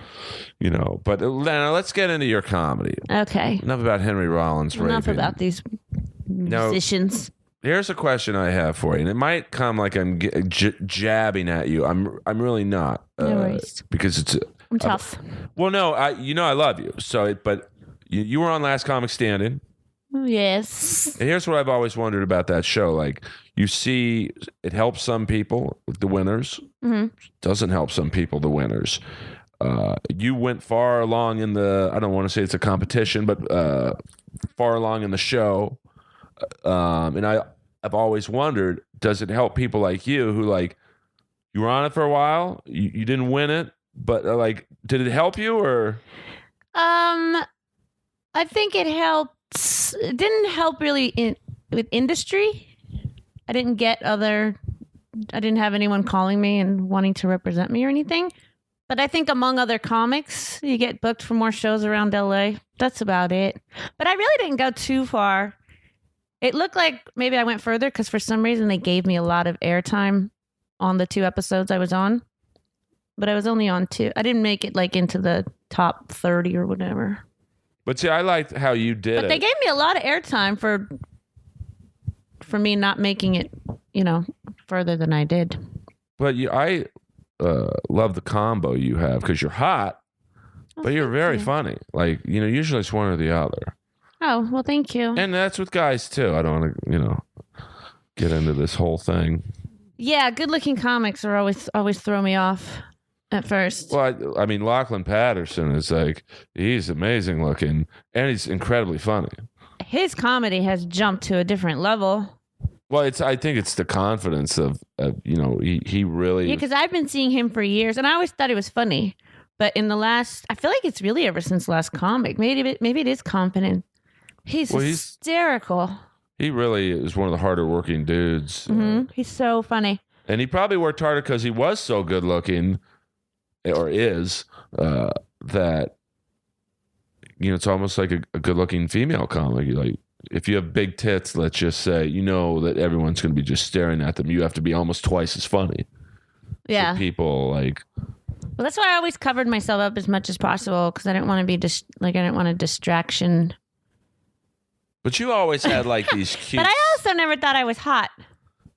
But Lana, let's get into your comedy. Okay. Enough about Henry Rollins. Enough raping. about these musicians. Here's a question I have for you, and it might come like I'm jabbing at you. I'm really not. No worries. Because it's. I'm tough. Well, no, I love you. So, but you were on Last Comic Standing. Yes. And here's what I've always wondered about that show. Like, you see, it helps some people, the winners. Mm-hmm. Doesn't help some people, the winners. You went far along in I don't want to say it's a competition, but far along in the show. And I've always wondered, does it help people like you who, like, you were on it for a while, you didn't win it, but did it help you or? I think it helped. It didn't help really with industry. I didn't have anyone calling me and wanting to represent me or anything. But I think among other comics, you get booked for more shows around LA. That's about it. But I really didn't go too far. It looked like maybe I went further because for some reason they gave me a lot of airtime on the 2 episodes I was on. But I was only on 2. I didn't make it like into the top 30 or whatever. But see, I liked how you did it. But they gave me a lot of airtime for me not making it, further than I did. But I love the combo you have because you're hot, but you're very funny. Like, usually it's one or the other. Oh, well, thank you. And that's with guys, too. I don't want to, get into this whole thing. Yeah, good-looking comics are always throw me off. At first. Well, I mean, Lachlan Patterson is he's amazing looking and he's incredibly funny. His comedy has jumped to a different level. Well, I think it's the confidence of he really. Yeah, because I've been seeing him for years and I always thought he was funny. But I feel like it's really ever since Last Comic. Maybe it is confident. He's hysterical. He really is one of the harder working dudes. Mm-hmm. He's so funny. And he probably worked harder because he was so good looking. Or is that it's almost like a good-looking female comic. Like, if you have big tits, let's just say, that everyone's going to be just staring at them. You have to be almost twice as funny. Yeah, so people like. Well, that's why I always covered myself up as much as possible because I didn't want to be I didn't want a distraction. But you always had these cute. But I also never thought I was hot.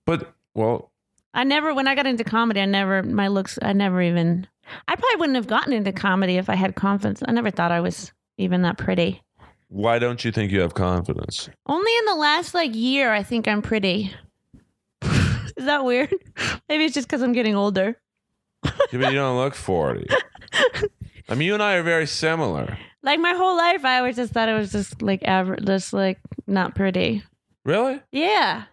But when I got into comedy, I probably wouldn't have gotten into comedy if I had confidence. I never thought I was even that pretty. Why don't you think you have confidence? Only in the last year, I think I'm pretty. Is that weird? Maybe it's just because I'm getting older. Yeah, but you don't look 40. I mean, you and I are very similar. My whole life, I always just thought it was just average, just not pretty. Really? Yeah.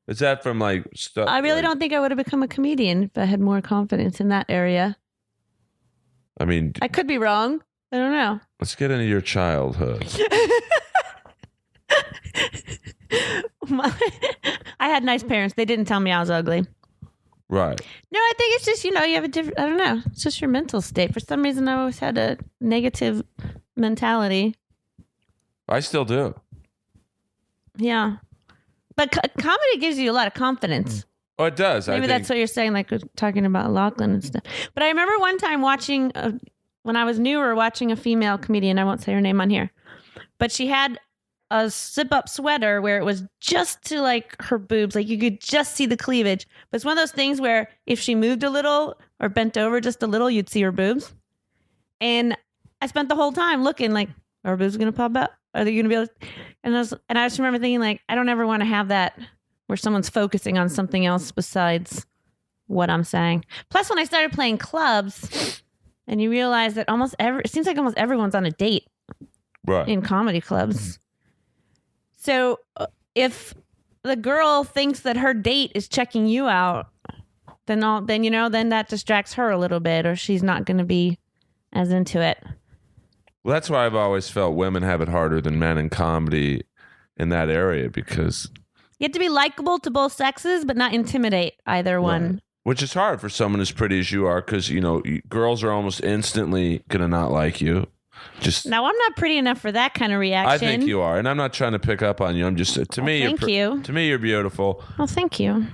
Is that from stuff? I really don't think I would have become a comedian if I had more confidence in that area. I mean, I could be wrong. I don't know. Let's get into your childhood. I had nice parents. They didn't tell me I was ugly. Right. No, I think it's just, you have a different, I don't know. It's just your mental state. For some reason, I always had a negative mentality. I still do. Yeah. But comedy gives you a lot of confidence. Oh, it does. Maybe that's what you're saying, talking about Lachlan and stuff. But I remember one time watching, when I was newer, watching a female comedian. I won't say her name on here. But she had a zip-up sweater where it was just to her boobs. You could just see the cleavage. But it's one of those things where if she moved a little or bent over just a little, you'd see her boobs. And I spent the whole time looking are her boobs going to pop out? Are they going to be able to? And I just remember thinking I don't ever want to have that where someone's focusing on something else besides what I'm saying. Plus, when I started playing clubs and you realize that it seems like almost everyone's on a date in comedy clubs. So if the girl thinks that her date is checking you out, then that distracts her a little bit, or she's not going to be as into it. Well, that's why I've always felt women have it harder than men in comedy in that area, because you have to be likable to both sexes, but not intimidate either one. Right. Which is hard for someone as pretty as you are, because girls are almost instantly gonna not like you. Now, I'm not pretty enough for that kind of reaction. I think you are, and I'm not trying to pick up on you. I'm just to me, you're beautiful. Well, thank you.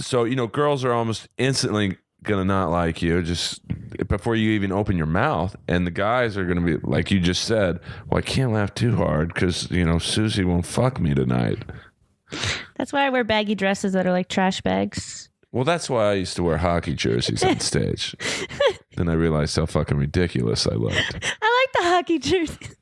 So girls are almost instantly gonna not like you just before you even open your mouth, and the guys are gonna be like you just said. Well, I can't laugh too hard because Susie won't fuck me tonight. That's why I wear baggy dresses that are like trash bags. Well, that's why I used to wear hockey jerseys on stage. Then I realized how fucking ridiculous I looked. I like the hockey jerseys.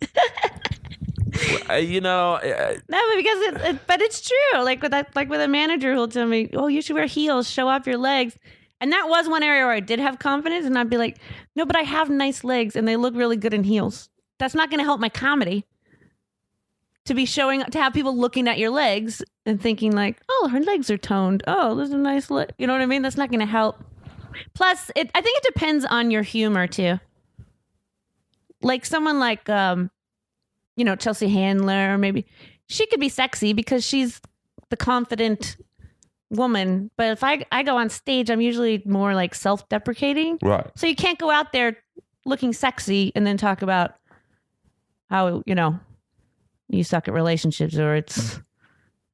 No, but because but it's true. With a manager who'll tell me, "Oh, you should wear heels, show off your legs." And that was one area where I did have confidence, and I'd be like, "No, but I have nice legs, and they look really good in heels." That's not going to help my comedy. To have people looking at your legs and thinking "Oh, her legs are toned. Oh, there's a nice leg." You know what I mean? That's not going to help. Plus, I think it depends on your humor too. Someone Chelsea Handler, maybe she could be sexy because she's the confident woman. But if I go on stage, I'm usually more self-deprecating. Right. So you can't go out there looking sexy and then talk about how, you suck at relationships, or it's,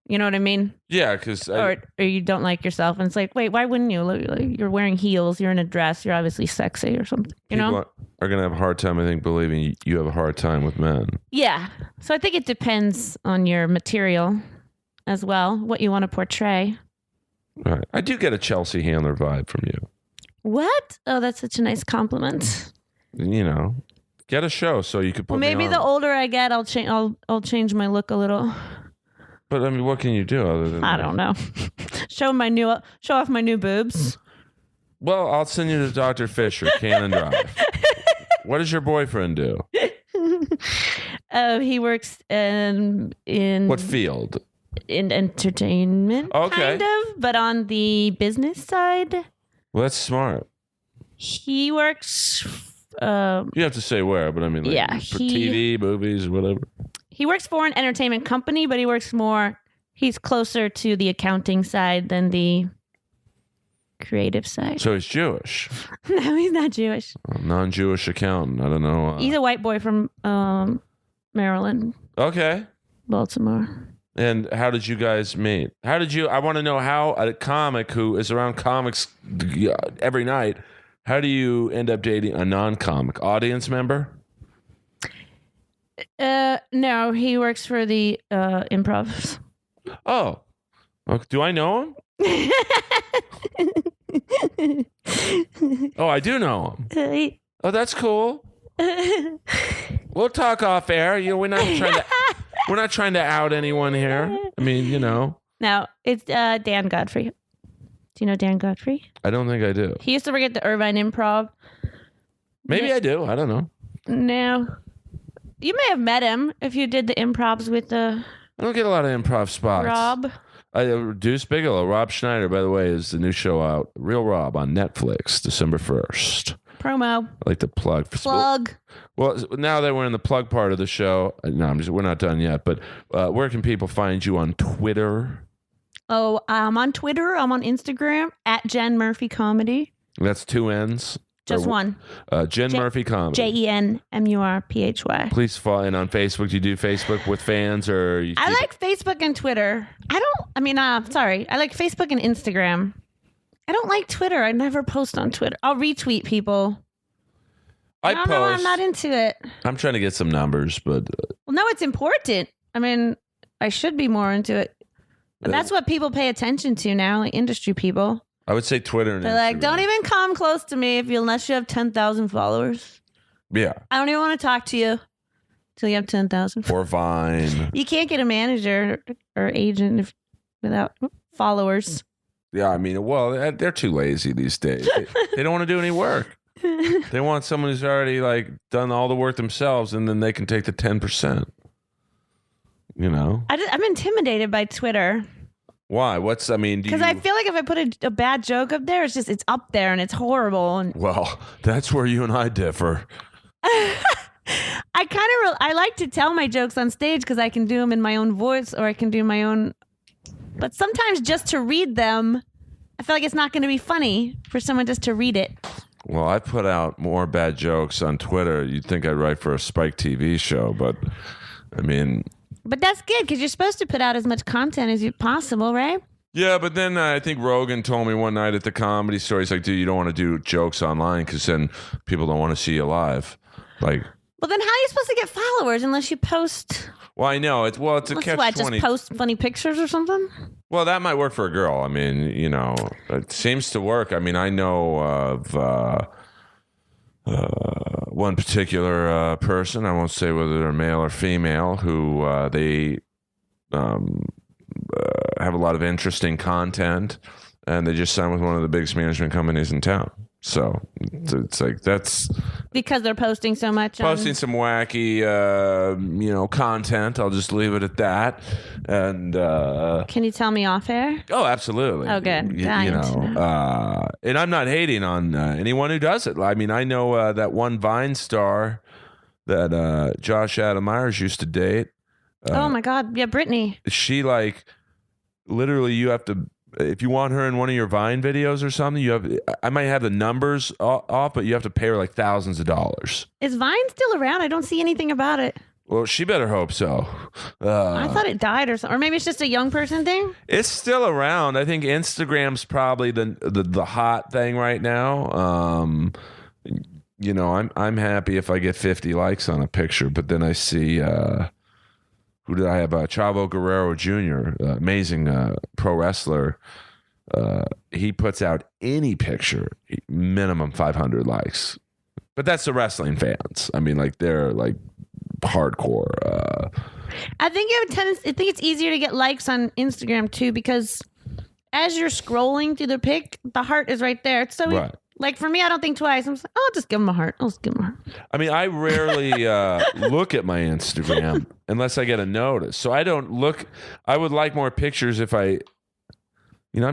you know what I mean? Yeah, because or you don't like yourself, and it's wait, why wouldn't you? You're wearing heels, you're in a dress, you're obviously sexy or something. People are gonna have a hard time, I think, believing you have a hard time with men. Yeah, so I think it depends on your material as well, what you want to portray. Right. I do get a Chelsea Handler vibe from you. What? Oh, that's such a nice compliment. Get a show so you could put me maybe on. The older I get, I'll change my look a little. But I mean, what can you do other than I don't know. show off my new boobs. Well, I'll send you to Dr. Fisher, Cannon Drive. What does your boyfriend do? He works in what field? In entertainment, okay. Kind of, but on the business side. Well, that's smart. He works. You have to say where, but I mean, for TV, movies, whatever. He works for an entertainment company, but he's closer to the accounting side than the creative side. So he's Jewish. No, he's not Jewish. Non-Jewish accountant. I don't know. He's a white boy from Maryland. Okay. Baltimore. And how did you guys meet? I want to know how a comic who is around comics every night, how do you end up dating a non-comic audience member? No, he works for the Improv. Oh, do I know him? Oh, I do know him. Oh, that's cool. We'll talk off air. We're not trying to out anyone here. I mean, No, it's Dan Godfrey. Do you know Dan Godfrey? I don't think I do. He used to work at the Irvine Improv. Maybe I do. I don't know. No. You may have met him if you did the improvs with I don't get a lot of improv spots. Rob. Deuce Bigelow, Rob Schneider, by the way, is the new show out. Real Rob on Netflix, December 1st. Promo. I like to plug. Plug. Well, now that we're in the plug part of the show, we're not done yet, but where can people find you on Twitter? Oh, I'm on Twitter. I'm on Instagram at Jen Murphy Comedy. That's 2 N's. Just one. Jen Murphy Comedy. JenMurphy. Please follow. And on Facebook, do you do Facebook with fans or? I like Facebook and Twitter. I like Facebook and Instagram. I don't like Twitter. I never post on Twitter. I'll retweet people. I post. No, I'm not into it. I'm trying to get some numbers, but. Well, no, it's important. I mean, I should be more into it. But that's what people pay attention to now, like industry people. I would say Twitter and They're Instagram. like, don't even come close to me unless you have 10,000 followers. Yeah. I don't even want to talk to you till you have 10,000. Or Vine. You can't get a manager or agent without followers. Yeah, I mean, well, they're too lazy these days. They don't want to do any work. They want someone who's already done all the work themselves, and then they can take the 10%. I'm intimidated by Twitter. Why? Because I feel like if I put a bad joke up there, it's up there and it's horrible. And well, that's where you and I differ. I like to tell my jokes on stage because I can do them in my own voice or I can do my own. But sometimes just to read them, I feel like it's not going to be funny for someone just to read it. Well, I put out more bad jokes on Twitter. You'd think I'd write for a Spike TV show, but I mean. But that's good because you're supposed to put out as much content as possible, right? Yeah, but then I think Rogan told me one night at the Comedy Store, he's like, dude, you don't want to do jokes online because then people don't want to see you live. Well, then how are you supposed to get followers unless you post? Well, I know. It's a catch-20. Just post funny pictures or something? Well, that might work for a girl. I mean, it seems to work. I mean, I know of one particular person, I won't say whether they're male or female, who they have a lot of interesting content, and they just signed with one of the biggest management companies in town. So it's like that's because they're posting so much. Posting some wacky, content. I'll just leave it at that. And can you tell me off air? Oh, absolutely. Oh, good. And I'm not hating on anyone who does it. I mean, I know that one Vine star that Josh Adam Myers used to date. Oh my God! Yeah, Brittany. She literally, you have to. If you want her in one of your Vine videos or something, I might have the numbers off, but you have to pay her thousands of dollars. Is Vine still around? I don't see anything about it. Well, she better hope so. I thought it died or something. Or maybe it's just a young person thing? It's still around. I think Instagram's probably the hot thing right now. I'm happy if I get 50 likes on a picture, but then I see... who did I have? Chavo Guerrero Jr., amazing pro wrestler. He puts out any picture, minimum 500 likes. But that's the wrestling fans. I mean, they're hardcore. I think you have a tendency. I think it's easier to get likes on Instagram too because as you're scrolling through the pic, the heart is right there. It's so right. For me, I don't think twice. I'm just like, I'll just give him a heart. I mean, I rarely look at my Instagram unless I get a notice. So I don't look. I would like more pictures if I'm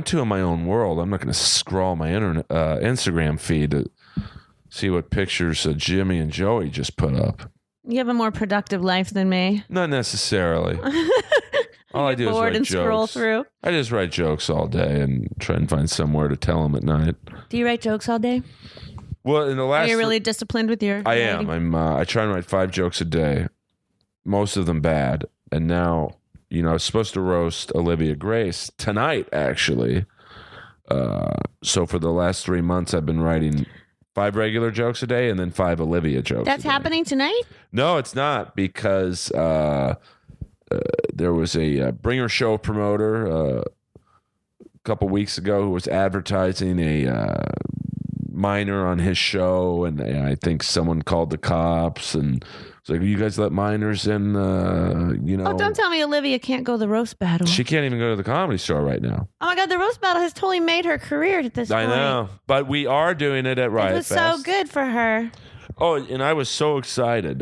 too in my own world. I'm not going to scroll my Instagram feed to see what pictures Jimmy and Joey just put up. You have a more productive life than me. Not necessarily. All I do is write and jokes. Scroll through. I just write jokes all day and try and find somewhere to tell them at night. Do you write jokes all day? Well, in the last... Are you really disciplined with your I writing? am. I try and write 5 jokes a day, most of them bad. And now, I was supposed to roast Olivia Grace tonight, actually. So for the last 3 months, I've been writing 5 regular jokes a day and then 5 Olivia jokes That's a day. happening tonight? No, it's not, because... there was a bringer show promoter a couple weeks ago who was advertising a minor on his show, and I think someone called the cops, and it's like, you guys let minors in, Oh, don't tell me Olivia can't go to the roast battle. She can't even go to the Comedy Store right now. Oh my God, the roast battle has totally made her career at this point. I know, but we are doing it at Riot Fest. It Fest. was so good for her. Oh, and I was so excited.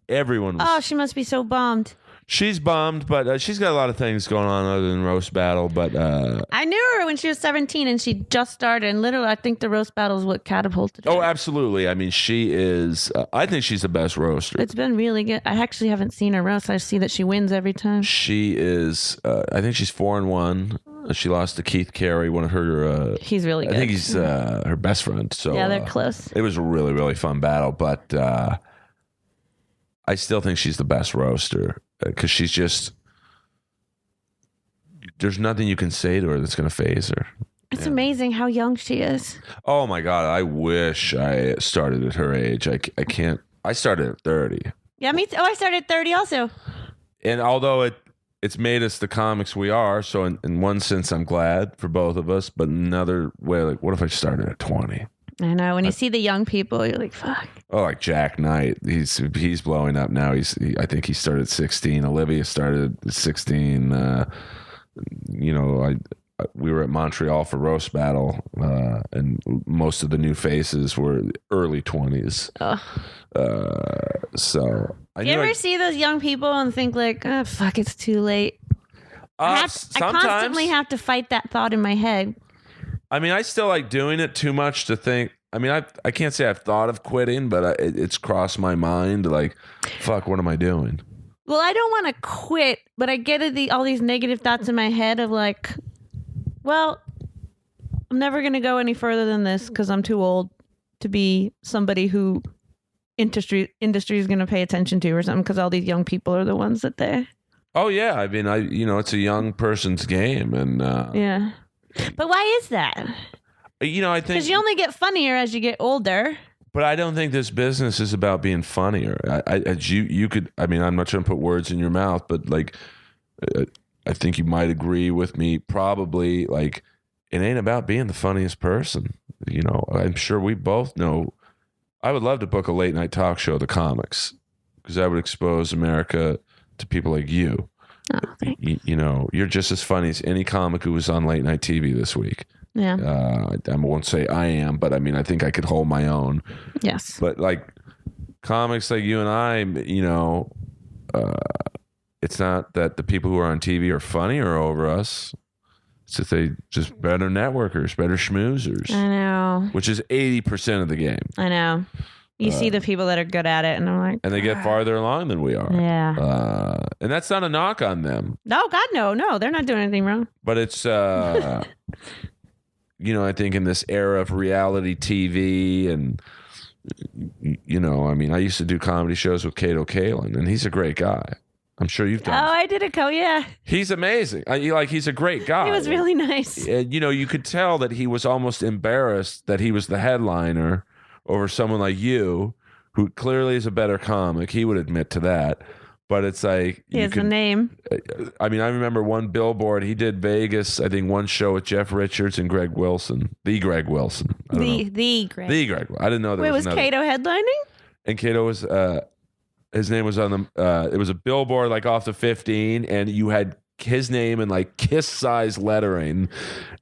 Everyone was... Oh, she must be so bummed. She's bummed, but she's got a lot of things going on other than roast battle. But I knew her when she was 17 and she just started. And literally, I think the roast battle is what catapulted her. Oh, absolutely. I mean, she is... I think she's the best roaster. It's been really good. I actually haven't seen her roast. I see that she wins every time. She is... I think she's 4-1. She lost to Keith Carey, one of her... He's really good. I think he's her best friend. So yeah, they're close. It was a really, really fun battle, but I still think she's the best roaster because she's just... There's nothing you can say to her that's going to faze her. It's amazing how young she is. Oh, my God. I wish I started at her age. I can't... I started at 30. Yeah, me too. Oh, I started at 30 also. And although it's made us the comics we are, so in one sense I'm glad for both of us, but in another way, like, what if I started at 20? I know. When you see the young people, you're like, fuck. Oh, like Jack Knight, he's blowing up now. I think he started at 16. Olivia started at 16. We were at Montreal for roast battle, and most of the new faces were early 20s. So you ever see those young people and think like, oh, fuck, it's too late? I constantly have to fight that thought in my head. I mean, I still like doing it too much to think. I mean, I can't say I've thought of quitting, but it's crossed my mind. Like, fuck, what am I doing? Well, I don't want to quit, but I get all these negative thoughts in my head of like, well, I'm never going to go any further than this because I'm too old to be somebody who industry is going to pay attention to or something, because all these young people are the ones that they... Oh, yeah. I mean, it's a young person's game. And yeah. But why is that? I think... Because you only get funnier as you get older. But I don't think this business is about being funnier. You could... I mean, I'm not trying to put words in your mouth, but like... I think you might agree with me. Probably, like, it ain't about being the funniest person. I'm sure we both know. I would love to book a late night talk show, The Comics, because I would expose America to people like you. Oh, You're just as funny as any comic who was on late night TV this week. Yeah. I won't say I am, but I mean, I think I could hold my own. Yes. But like comics like you and I, it's not that the people who are on TV are funnier over us. It's that they just better networkers, better schmoozers. I know. Which is 80% of the game. I know. You see the people that are good at it, and I'm like... And they get farther along than we are. Yeah. And that's not a knock on them. No, God, no. No, they're not doing anything wrong. But it's... I think in this era of reality TV and... I mean, I used to do comedy shows with Kato Kalin, and he's a great guy. I'm sure you've done. Oh, I did a yeah. He's amazing. He's a great guy. He was really nice. You could tell that he was almost embarrassed that he was the headliner over someone like you, who clearly is a better comic. He would admit to that. But it's like... He has a name. I mean, I remember one billboard. He did Vegas, I think one show with Jeff Richards and Greg Wilson. The Greg Wilson. The Greg. The Greg. I didn't know there was another. Kato headlining? And Kato was... his name was on the... it was a billboard like off the 15, and you had his name in like kiss-size lettering.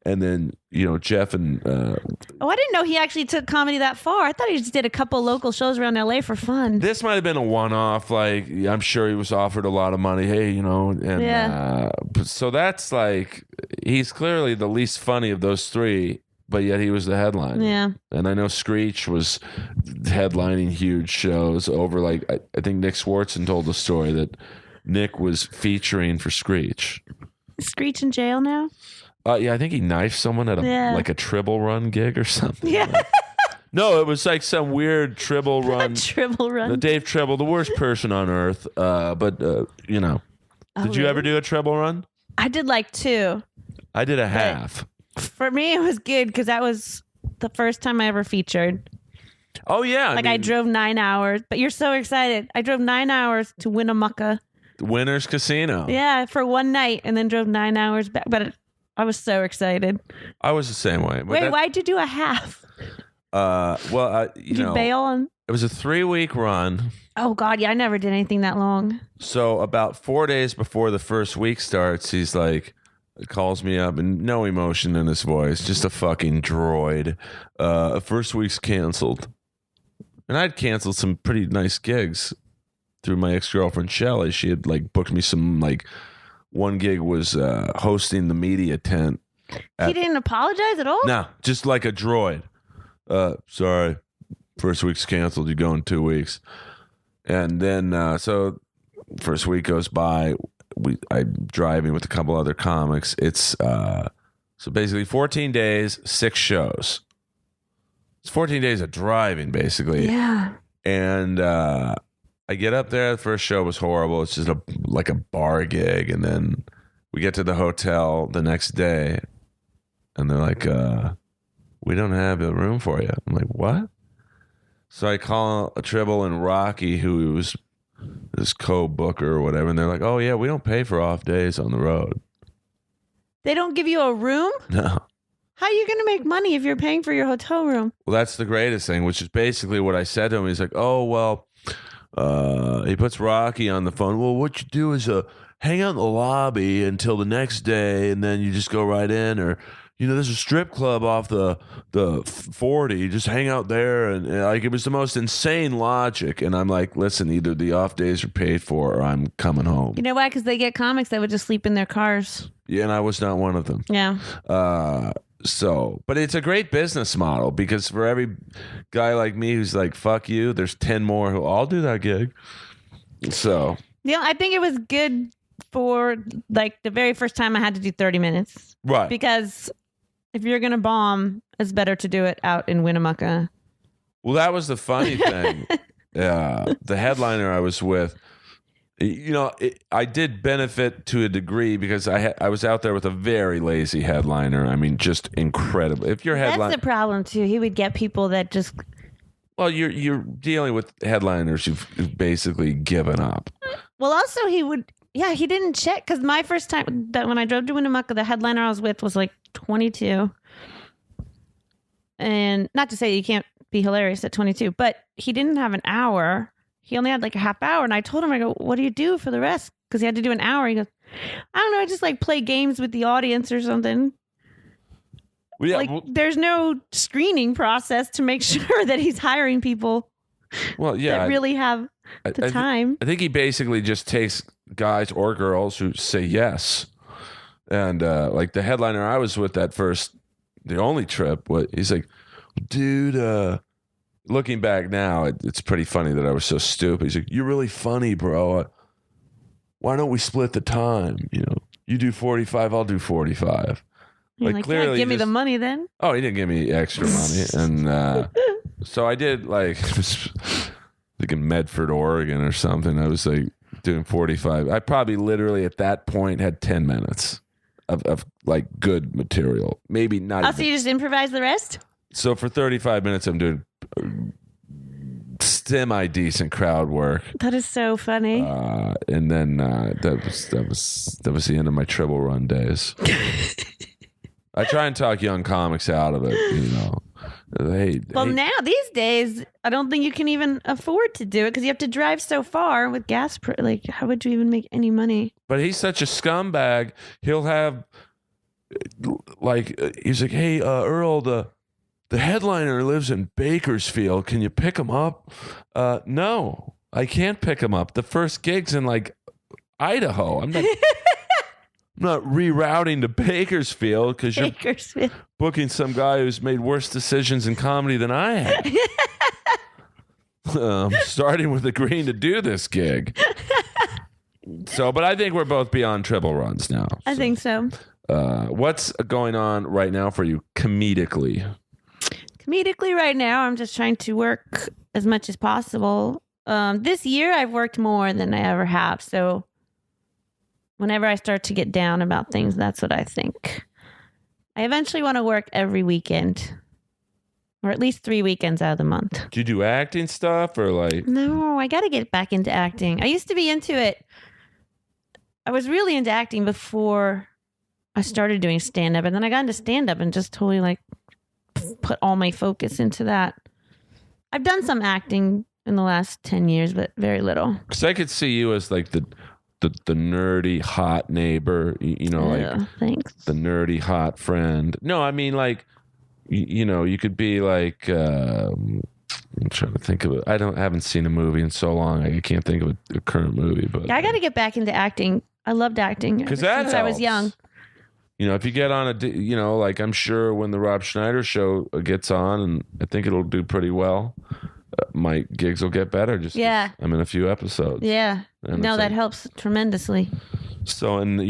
And then, Jeff and... I didn't know he actually took comedy that far. I thought he just did a couple local shows around L.A. for fun. This might have been a one-off. Like, I'm sure he was offered a lot of money. Hey, and yeah. So that's like... He's clearly the least funny of those three, but yet he was the headliner. Yeah. And I know Screech was headlining huge shows over, like... I think Nick Swartzen told the story that Nick was featuring for Screech. Is Screech in jail now? Yeah, I think he knifed someone at a Tribble Run gig or something. Yeah. No, it was like some weird Tribble Run. Tribble Run. Dave Tribble, the worst person on earth. But Did you ever do a Tribble Run? I did like 2. I did a half. For me, it was good because that was the first time I ever featured. Oh, yeah. I drove 9 hours, but you're so excited. I drove 9 hours to Winnemucca. Winners Casino. Yeah, for one night, and then drove 9 hours back. But I was so excited. I was the same way. Wait, why'd you do a half? Well, Did you bail on? it was a 3-week run. Oh God, yeah, I never did anything that long. So about 4 days before the first week starts, he's like, calls me up and no emotion in his voice, just a fucking droid. First week's canceled. And I'd canceled some pretty nice gigs through my ex-girlfriend Shelly. She had like booked me some, like, one gig was hosting the media tent. He didn't apologize at all? No, just like a droid. Sorry, first week's canceled. You go in 2 weeks. And then, so first week goes by. I'm driving with a couple other comics. It's so basically 14 days, 6 shows. It's 14 days of driving, basically. Yeah. And I get up there. The first show was horrible. It's just like a bar gig. And then we get to the hotel the next day, and they're like, we don't have a room for you. I'm like, what? So I call a Tribble and Rocky, who was this co-booker or whatever, and they're like, oh, yeah, we don't pay for off days on the road. They don't give you a room? No. How are you going to make money if you're paying for your hotel room? Well, that's the greatest thing, which is basically what I said to him. He's like, oh, well, he puts Rocky on the phone. Well, what you do is hang out in the lobby until the next day, and then you just go right in. Or, there's a strip club off the 40. Just hang out there. And like, it was the most insane logic. And I'm like, listen, either the off days are paid for or I'm coming home. You know why? Because they get comics that would just sleep in their cars. Yeah, and I was not one of them. Yeah. But it's a great business model, because for every guy like me who's like, fuck you, there's 10 more who all do that gig. So. Yeah, I think it was good for like the very first time I had to do 30 minutes. Right. Because if you're going to bomb, it's better to do it out in Winnemucca. Well, that was the funny thing. The headliner I was with, I did benefit to a degree, because I was out there with a very lazy headliner. I mean, just incredible. If your headline, that's the problem too. He would get people that just. Well, you're dealing with headliners who've basically given up. Well, also he would. Yeah, he didn't check, because my first time that when I drove to Winnemucca, the headliner I was with was like 22. And not to say you can't be hilarious at 22, but he didn't have an hour. He only had like a half hour. And I told him, I go, what do you do for the rest? Because he had to do an hour. He goes, I don't know. I just like play games with the audience or something. Well, yeah, there's no screening process to make sure that he's hiring people that really have the time. I think he basically just takes guys or girls who say yes. And like the headliner I was with the only trip, he's like, dude, looking back now, it's pretty funny that I was so stupid. He's like, you're really funny, bro. Why don't we split the time? You do 45, I'll do 45. Like clearly, yeah, give me the money then. Oh, he didn't give me extra money. And so I did like in Medford, Oregon or something. I was like doing 45. I probably literally at that point had 10 minutes of like good material. Maybe not. Oh, so you just improvise the rest? So for 35 minutes, I'm doing semi-decent crowd work. That is so funny. And then that was the end of my Tribble run days. I try and talk young comics out of it, Now these days, I don't think you can even afford to do it, because you have to drive so far with gas. Like, how would you even make any money? But he's such a scumbag. He'll have, he's like, hey, Earl, the headliner lives in Bakersfield. Can you pick him up? No, I can't pick him up. The first gig's in Idaho. I'm not rerouting to Bakersfield because you're booking some guy who's made worse decisions in comedy than I have. Starting with agreeing to do this gig. But I think we're both beyond Tribble runs now. I think so. What's going on right now for you comedically? Comedically right now, I'm just trying to work as much as possible. This year, I've worked more than I ever have. So whenever I start to get down about things, that's what I think. I eventually want to work every weekend, or at least 3 weekends out of the month. Do you do acting stuff or like? No, I got to get back into acting. I used to be into it. I was really into acting before I started doing stand-up, and then I got into stand-up and just totally put all my focus into that. I've done some acting in the last 10 years, but very little. Because I could see you as like the nerdy hot neighbor, like thanks. the nerdy hot friend. No, I mean like, you could be like, I'm trying to think of it. I haven't seen a movie in so long. I can't think of a current movie, but I got to get back into acting. I loved acting since I was young. If you get on like I'm sure when the Rob Schneider show gets on, and I think it'll do pretty well, my gigs will get better. I'm in a few episodes. Yeah. No, that helps tremendously. So, and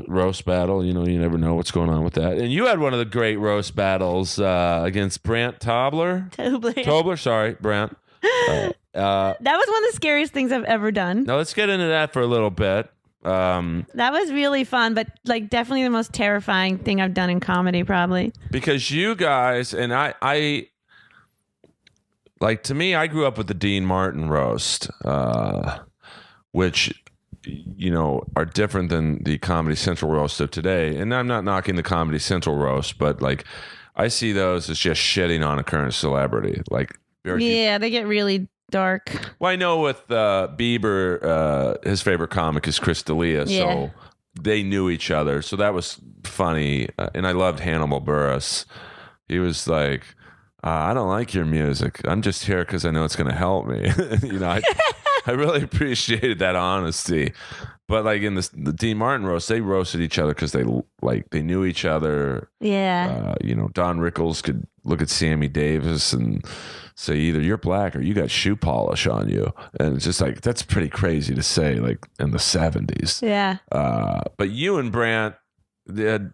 roast battle, you never know what's going on with that. And you had one of the great roast battles against Brant Tobler. Tobler, sorry, Brant. That was one of the scariest things I've ever done. Now let's get into that for a little bit. That was really fun, but like definitely the most terrifying thing I've done in comedy, probably. Because you guys, and I like, to me, I grew up with the Dean Martin roast, which, are different than the Comedy Central roast of today. And I'm not knocking the Comedy Central roast, but like, I see those as just shitting on a current celebrity. Like, they get really dark. Well, I know with Bieber, his favorite comic is Chris D'Elia, so they knew each other. So that was funny. And I loved Hannibal Buress. He was like, I don't like your music. I'm just here because I know it's going to help me. I really appreciated that honesty. But like in the Dean Martin roast, they roasted each other because they knew each other. Yeah. Don Rickles could look at Sammy Davis and say either you're black or you got shoe polish on you, and it's just like, that's pretty crazy to say, like in the 70s. Yeah. But you and Brant, they had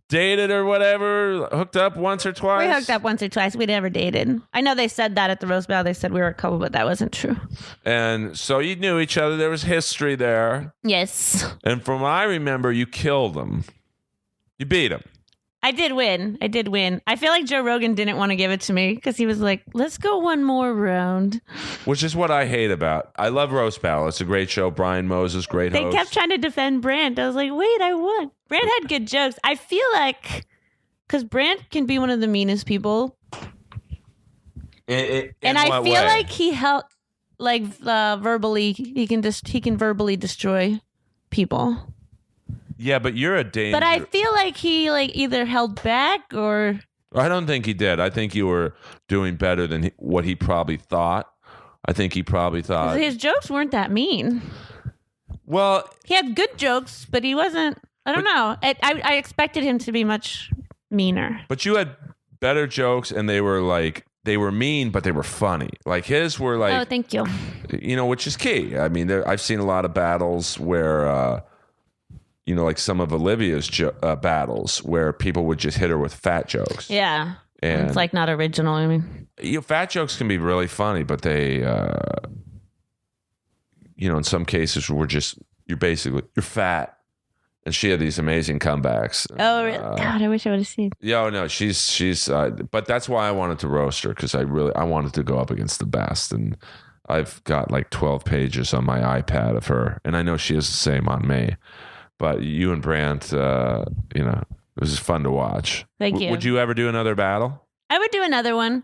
dated or whatever, hooked up once or twice? We hooked up once or twice. We never dated. I know they said that at the roast battle. They said we were a couple, but that wasn't true. And so you knew each other. There was history there. Yes. And from what I remember, you killed him. You beat him. I did win. I feel like Joe Rogan didn't want to give it to me because he was like, let's go one more round. Which is what I hate about. I love Roast Battle. It's a great show. Brian Moses, great host. They kept trying to defend Brant. I was like, wait, I won. Brant had good jokes. I feel like, because Brant can be one of the meanest people. And I feel like he helped, like verbally, he can verbally destroy people. Yeah, but you're a danger. But I feel like he either held back or... I don't think he did. I think you were doing better than what he probably thought. I think he probably thought... His jokes weren't that mean. Well... He had good jokes, but he wasn't... I don't know. I expected him to be much meaner. But you had better jokes, and they were mean, but they were funny. Like his were like... Oh, thank you. Which is key. I mean, I've seen a lot of battles where... like some of Olivia's battles where people would just hit her with fat jokes. Yeah. And it's like not original. I mean, fat jokes can be really funny, but they, in some cases you're fat. And she had these amazing comebacks. Oh, really? God, I wish I would have seen. Yeah, no, she's, but that's why I wanted to roast her, because I wanted to go up against the best. And I've got like 12 pages on my iPad of her. And I know she has the same on me. But you and Brant, it was just fun to watch. Thank you. Would you ever do another battle? I would do another one,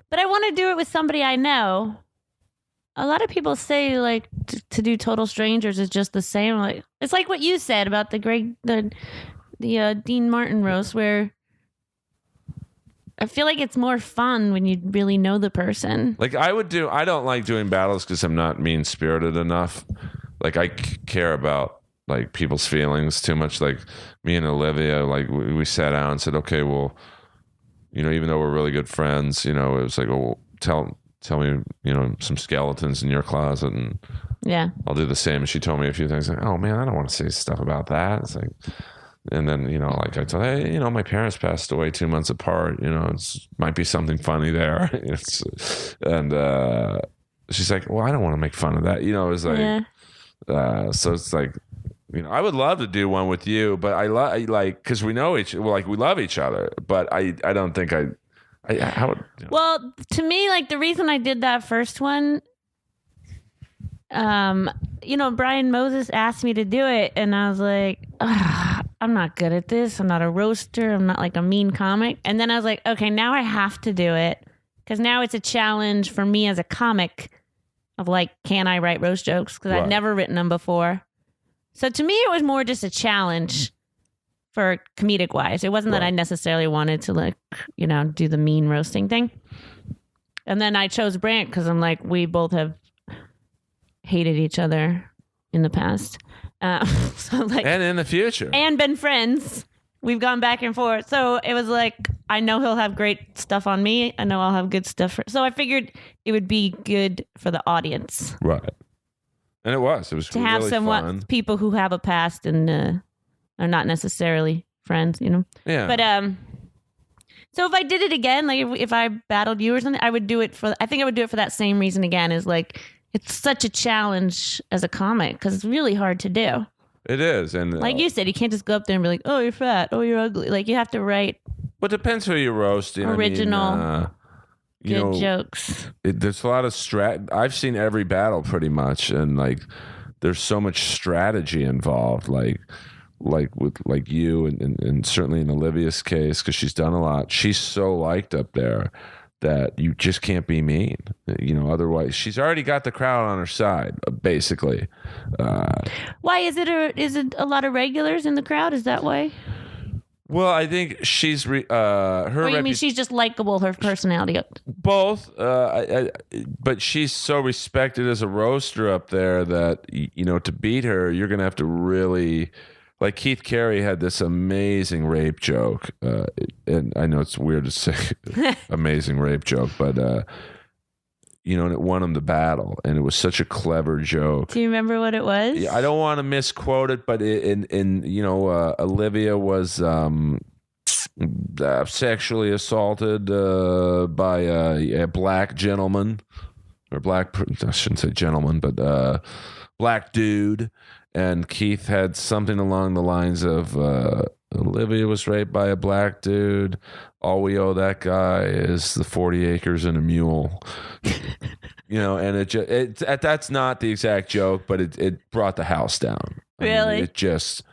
but I want to do it with somebody I know. A lot of people say like to do Total Strangers is just the same. Like it's like what you said about the Dean Martin roast, where I feel like it's more fun when you really know the person. Like I don't like doing battles because I'm not mean spirited enough. Like I care about like people's feelings too much. Like me and Olivia, like we sat down and said, okay, well, even though we're really good friends, it was like, well, tell me, some skeletons in your closet, and yeah, I'll do the same. And she told me a few things like, oh man, I don't want to say stuff about that. It's like, and then, like I told her, hey, my parents passed away 2 months apart, it's might be something funny there. And she's like, well, I don't want to make fun of that. It was like, yeah. So it's like, I would love to do one with you, but I like because we know we love each other. But I don't think Well, to me, like the reason I did that first one, Brian Moses asked me to do it, and I was like, I'm not good at this. I'm not a roaster. I'm not like a mean comic. And then I was like, okay, now I have to do it because now it's a challenge for me as a comic of like, can I write roast jokes? Because I've never written them before. So to me, it was more just a challenge for comedic wise. It wasn't that I necessarily wanted to like, do the mean roasting thing. And then I chose Brant because I'm like, we both have hated each other in the past. So like, and in the future. And been friends. We've gone back and forth. So it was like, I know he'll have great stuff on me. I know I'll have good stuff. So I figured it would be good for the audience. Right. And it was. It was to really have somewhat fun. People who have a past and are not necessarily friends, Yeah. But so if I did it again, like if I battled you or something, I would do it for that same reason again. Is like it's such a challenge as a comic because it's really hard to do. It is, and like you said, you can't just go up there and be like, "Oh, you're fat. Oh, you're ugly." Like you have to write. Well, it depends who you're roasting. Original, good jokes. There's a lot of I've seen every battle pretty much, and like there's so much strategy involved. Like with like you and certainly in Olivia's case, because she's done a lot. She's so liked up there that you just can't be mean. Otherwise she's already got the crowd on her side, basically. Why is it a lot of regulars in the crowd? Is that why? Well, I think she's her. Or you mean she's just likable? Her personality. Both, but she's so respected as a roaster up there that to beat her, you're gonna have to really. Like Keith Carey had this amazing rape joke, and I know it's weird to say amazing rape joke, but and it won him the battle, and it was such a clever joke. Do you remember what it was? Yeah, I don't want to misquote it, but Olivia was sexually assaulted by a black gentleman, or I shouldn't say gentleman, but black dude. And Keith had something along the lines of Olivia was raped by a black dude. All we owe that guy is the 40 acres and a mule. And that's not the exact joke, but it brought the house down. Really? It just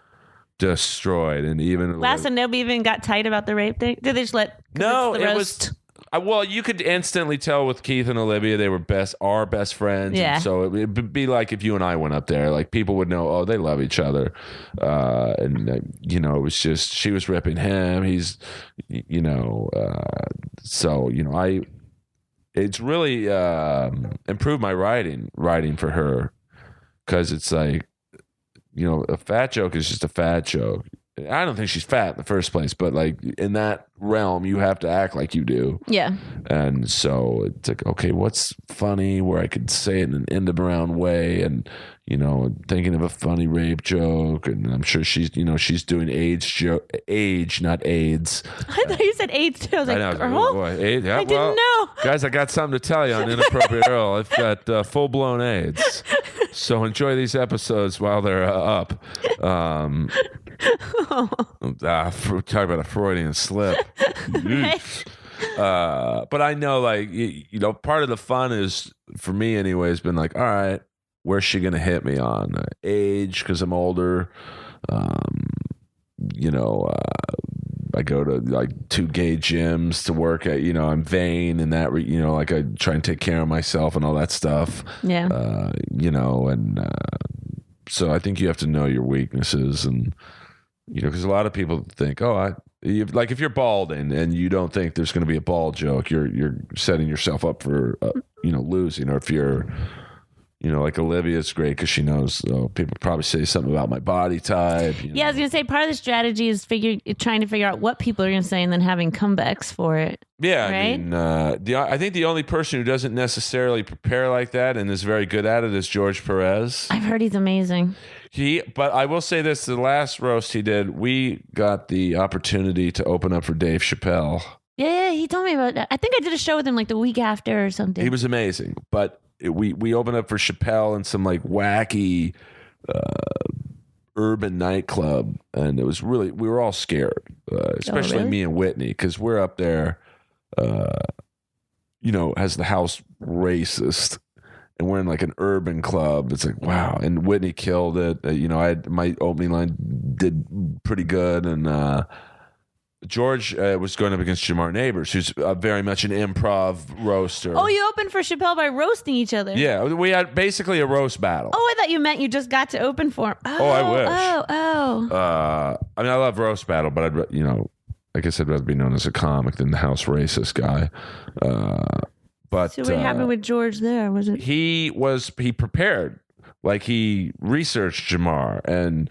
destroyed. And even last and nobody even got tight about the rape thing. Did they just let? No, it was. Well, you could instantly tell with Keith and Olivia, they were our best friends. Yeah. And so it would be like if you and I went up there, like people would know, oh, they love each other. It was just, she was ripping him. He's, it's really improved my writing for her. Cause it's like, a fat joke is just a fat joke. I don't think she's fat in the first place, but like in that realm, you have to act like you do. Yeah. And so it's like, okay, what's funny where I could say it in an end of around way, and thinking of a funny rape joke, and I'm sure she's doing age, not AIDS. I thought you said AIDS too. I was like, Earl? Oh boy, AIDS? Yeah, I didn't know. Guys, I got something to tell you on Inappropriate Earl. I've got full blown AIDS. So enjoy these episodes while they're up. Talk about a Freudian slip. Right. But I know, like, part of the fun is, for me anyway, has been like, all right, where's she gonna hit me on? Age, because I'm older. I go to like 2 gay gyms to work at. I'm vain and that. Like I try and take care of myself and all that stuff. Yeah. So I think you have to know your weaknesses, and because a lot of people think, like if you're balding and you don't think there's going to be a bald joke, you're setting yourself up for losing. Or if you're like Olivia's great because she knows people probably say something about my body type. Yeah, I was gonna say part of the strategy is trying to figure out what people are gonna say and then having comebacks for it. Yeah, right? I mean, I think the only person who doesn't necessarily prepare like that and is very good at it is George Perez. I've heard he's amazing. But I will say this: the last roast he did, we got the opportunity to open up for Dave Chappelle. Yeah, he told me about that. I think I did a show with him like the week after or something. He was amazing, but we opened up for Chappelle in some like wacky urban nightclub, and it was really, we were all scared, especially me and Whitney, because we're up there, as the house racist, and we're in like an urban club. It's like, wow. And Whitney killed it. My opening line did pretty good. And George was going up against Jamar Neighbors, who's very much an improv roaster. Oh, you opened for Chappelle by roasting each other. Yeah, we had basically a roast battle. Oh, I thought you meant you just got to open for him. Oh, I wish. Oh. I love roast battle, but I guess I'd rather be known as a comic than the house racist guy. But so what happened with George there? Was it he prepared, like he researched Jamar, and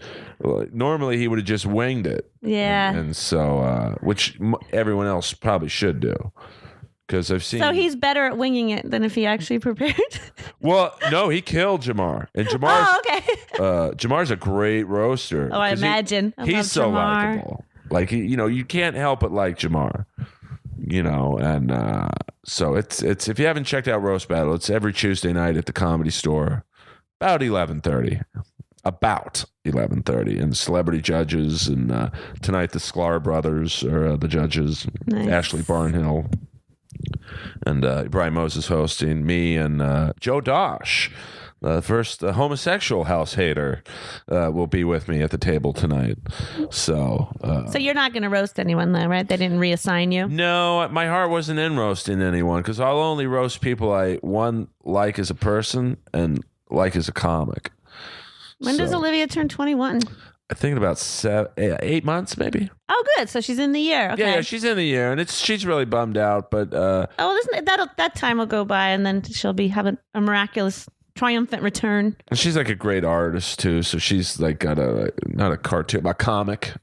normally he would have just winged it. Yeah, and so which everyone else probably should do, because I've seen. So he's better at winging it than if he actually prepared. Well, no, he killed Jamar, and Jamar's Jamar's a great roaster. Oh, I imagine he's so likable. Like you can't help but like Jamar. And so it's if you haven't checked out Roast Battle, it's every Tuesday night at the Comedy Store, about 11:30, and celebrity judges, and tonight the Sklar brothers are the judges. Nice. Ashley Barnhill and Brian Moses hosting, me and Joe Dosh. The first homosexual house hater will be with me at the table tonight. So you're not going to roast anyone, though, right? They didn't reassign you? No, my heart wasn't in roasting anyone, because I'll only roast people I, one, like as a person and like as a comic. When does Olivia turn 21? I think about 8 months, maybe. Oh, good. So she's in the year. Okay. Yeah, she's in the year, and she's really bummed out. But that time will go by, and then she'll be having a miraculous, triumphant return. And she's like a great artist too, so she's like got not a cartoon, a comic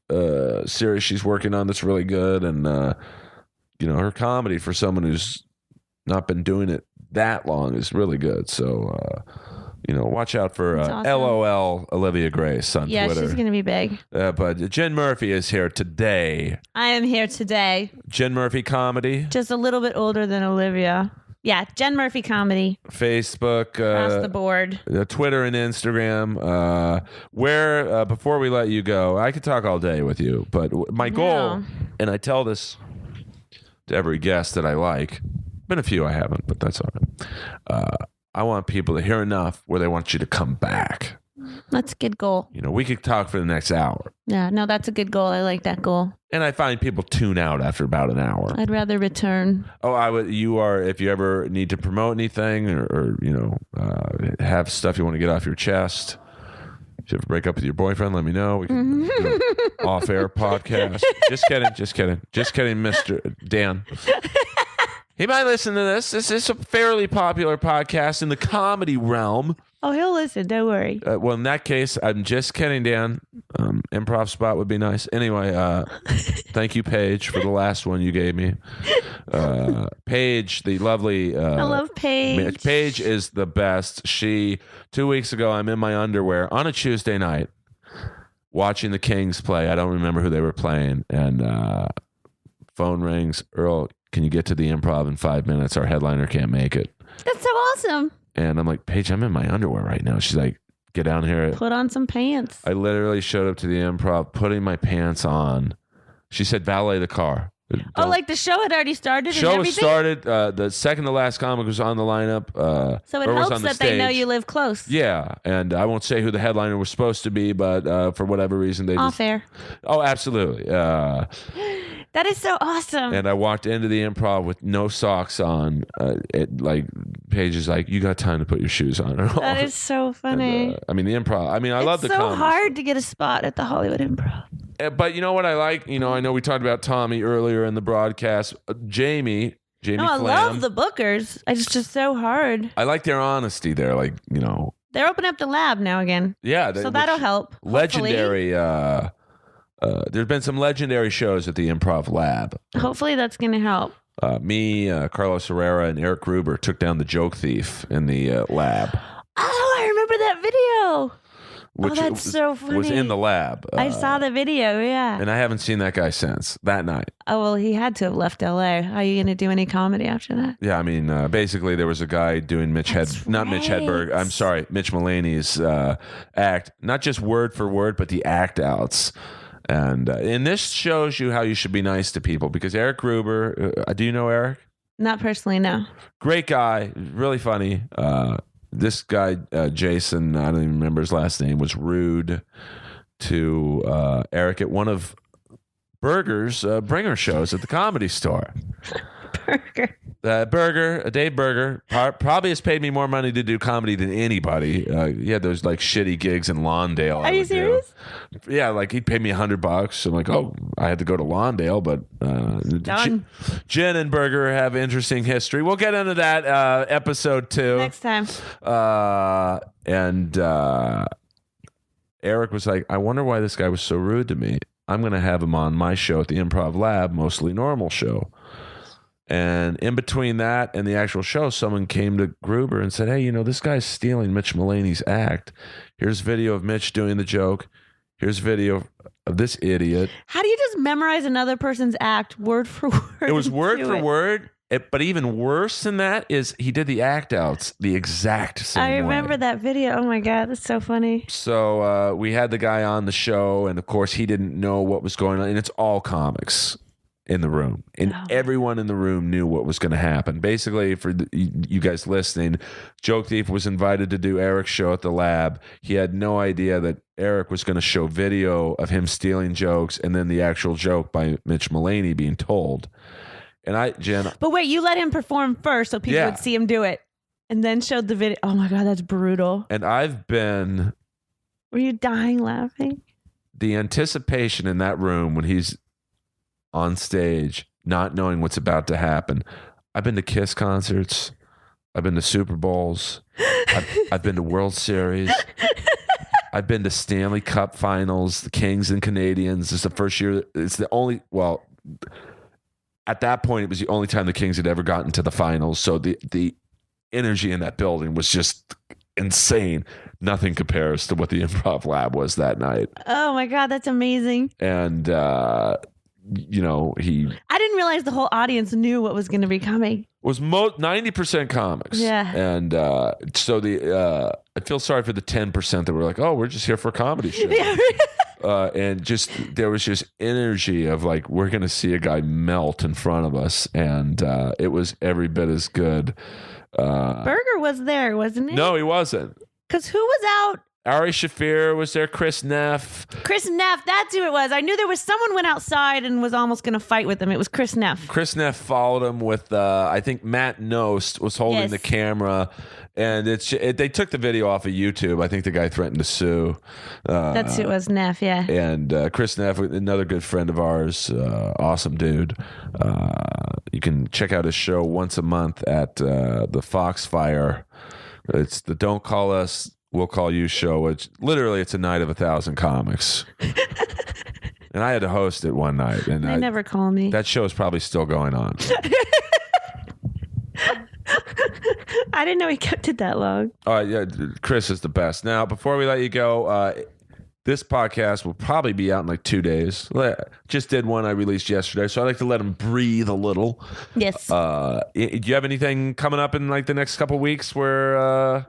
series she's working on that's really good, and her comedy for someone who's not been doing it that long is really good. So watch out for awesome. LOL Olivia Grace on Twitter. Yeah, she's gonna be big. But Jen Murphy is here today. I am here today. Jen Murphy Comedy, just a little bit older than Olivia. Yeah, Jen Murphy Comedy. Facebook. Across the board. Twitter and Instagram. Where, before we let you go, I could talk all day with you, but my goal, and I tell this to every guest that I like, been a few I haven't, but that's all right. I want people to hear enough where they want you to come back. That's a good goal. We could talk for the next hour. Yeah, no, that's a good goal. I like that goal. And I find people tune out after about an hour. I'd rather return. Oh, I would. You are, if you ever need to promote anything or have stuff you want to get off your chest. If you ever break up with your boyfriend, let me know. We can do an off-air podcast. Just kidding, Mr. Dan. He might listen to this. This is a fairly popular podcast in the comedy realm. Oh, he'll listen. Don't worry. Well, in that case, I'm just kidding, Dan. Improv spot would be nice. Anyway, thank you, Paige, for the last one you gave me. Paige, the lovely... I love Paige. Paige is the best. 2 weeks ago, I'm in my underwear on a Tuesday night watching the Kings play. I don't remember who they were playing. And phone rings. Earl, can you get to the Improv in 5 minutes? Our headliner can't make it. That's so awesome. And I'm like, Paige, I'm in my underwear right now. She's like, get down here. Put on some pants. I literally showed up to the Improv, putting my pants on. She said, valet the car. Like the show had already started? Show was started. The second to last comic was on the lineup. So it helps that they know you live close. Yeah. And I won't say who the headliner was supposed to be, but for whatever reason, they Off air. Oh, absolutely. That is so awesome. And I walked into the Improv with no socks on. Paige is like, you got time to put your shoes on. That is so funny. And, the Improv. I love the comedy. It's so hard to get a spot at the Hollywood Improv. But you know what I like? I know we talked about Tommy earlier in the broadcast. Jamie I Flam. love the bookers. It's just so hard. I like their honesty there. They're opening up the lab now again. Yeah. So that'll help. Legendary. There's been some legendary shows at the Improv Lab. Hopefully that's going to help. Me, Carlos Herrera, and Eric Gruber took down the joke thief in the lab. Oh, I remember that video. Which that's so funny. Was in the lab. I saw the video, yeah. And I haven't seen that guy since that night. Oh, well, he had to have left L.A. Are you going to do any comedy after that? Yeah, basically there was a guy doing Mitch Hedberg. I'm sorry, Mitch Mulaney's act. Not just word for word, but the act outs. And this shows you how you should be nice to people, because Eric Gruber, do you know Eric? Not personally, no. Great guy, really funny. this guy, Jason, I don't even remember his last name, was rude to Eric at one of Berger's bringer shows at the Comedy Store. Dave Berger, probably has paid me more money to do comedy than anybody. He had those like shitty gigs in Lawndale. Are you serious? Yeah, like he'd pay me $100. I'm like, oh, I had to go to Lawndale, but Jen and Berger have interesting history. We'll get into that episode 2 next time. And Eric was like, I wonder why this guy was so rude to me. I'm going to have him on my show at the Improv Lab, Mostly Normal show. And in between that and the actual show, someone came to Gruber and said, hey, you know, this guy's stealing Mitch Mulaney's act. Here's video of Mitch doing the joke. Here's video of this idiot. How do you just memorize another person's act word for word? It was word for word. But even worse than that is he did the act outs the exact same way. I remember that video. Oh, my God. That's so funny. So we had the guy on the show, and, of course, he didn't know what was going on. And it's all comics in the room, and everyone in the room knew what was going to happen. Basically, for you guys listening, Joke Thief was invited to do Eric's show at the lab. He had no idea that Eric was going to show video of him stealing jokes and then the actual joke by Mitch Mulaney being told. And Jen. But wait, you let him perform first so people would see him do it, and then showed the video. Oh my God, that's brutal. And Were you dying laughing? The anticipation in that room when he's on stage, not knowing what's about to happen. I've been to Kiss concerts. I've been to Super Bowls. I've been to World Series. I've been to Stanley Cup finals, the Kings and Canadians. It's the first year. It's the only, well, at that point, it was the only time the Kings had ever gotten to the finals. So the energy in that building was just insane. Nothing compares to what the Improv Lab was that night. Oh my God, that's amazing. And, you know, I didn't realize the whole audience knew what was going to be coming. It was 90% comics. Yeah. And so I feel sorry for the 10% that were like, oh, we're just here for a comedy show. And just there was just energy of like, we're going to see a guy melt in front of us. And it was every bit as good. Berger was there, wasn't he? No, he wasn't. Because who was out? Ari Shafir was there. Chris Neff, that's who it was. I knew there was someone went outside and was almost going to fight with him. It was Chris Neff. Chris Neff followed him with, I think Matt Nost was holding the camera. And they took the video off of YouTube. I think the guy threatened to sue. That's who it was, Neff, yeah. And Chris Neff, another good friend of ours, awesome dude. You can check out his show once a month at the Foxfire. It's the Don't Call Us, We'll Call You show, which literally it's a night of 1,000 comics. And I had to host it one night. And they never call me. That show is probably still going on. I didn't know he kept it that long. Yeah, Chris is the best. Now, before we let you go, this podcast will probably be out in like 2 days. Just did one I released yesterday, so I like to let them breathe a little. Yes. Do you have anything coming up in like the next couple weeks where...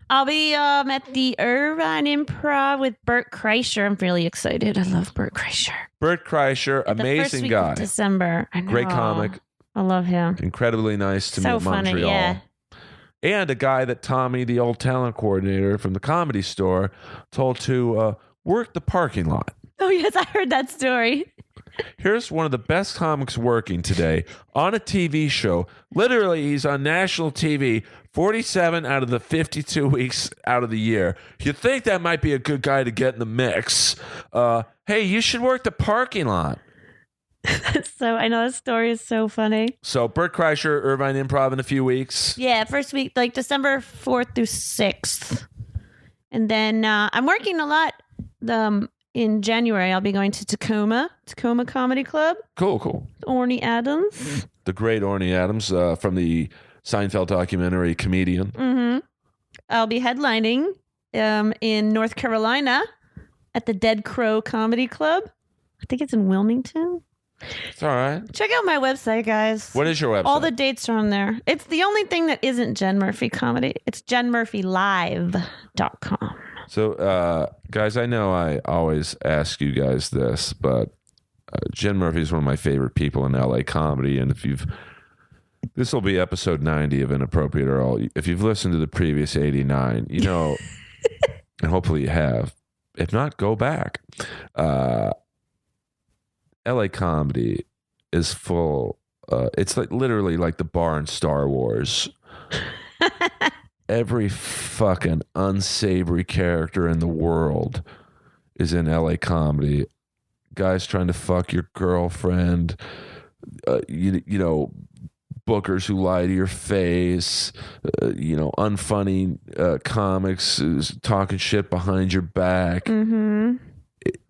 I'll be at the Irvine Improv with Bert Kreischer. I'm really excited. I love Bert Kreischer. Bert Kreischer, amazing the first week guy. Of December. I know. Great comic. I love him. Incredibly nice to meet in funny, Montreal. Yeah. And a guy that Tommy, the old talent coordinator from the Comedy Store, told to work the parking lot. Oh, yes, I heard that story. Here's one of the best comics working today on a TV show. Literally, he's on national TV 47 out of the 52 weeks out of the year. You think that might be a good guy to get in the mix. Hey, you should work the parking lot. So I know this story is so funny. So Bert Kreischer, Irvine Improv in a few weeks. Yeah, first week, like December 4th through 6th. And then I'm working a lot in January. I'll be going to Tacoma Comedy Club. Cool. Orny Adams. The great Orny Adams from the Seinfeld documentary Comedian. Mm-hmm. I'll be headlining in North Carolina at the Dead Crow Comedy Club. I think it's in Wilmington. It's all right. Check out my website, guys. What is your website? All the dates are on there. It's the only thing that isn't Jen Murphy Comedy. It's jenmurphylive.com. So, guys, I know I always ask you guys this, but Jen Murphy is one of my favorite people in LA comedy. And if you've This will be episode 90 of Inappropriate Earl. If you've listened to the previous 89, you know, and hopefully you have. If not, go back. LA comedy is full. It's like literally like the bar in Star Wars. Every fucking unsavory character in the world is in LA comedy. Guys trying to fuck your girlfriend. You know, bookers who lie to your face, unfunny comics talking shit behind your back. Mm-hmm.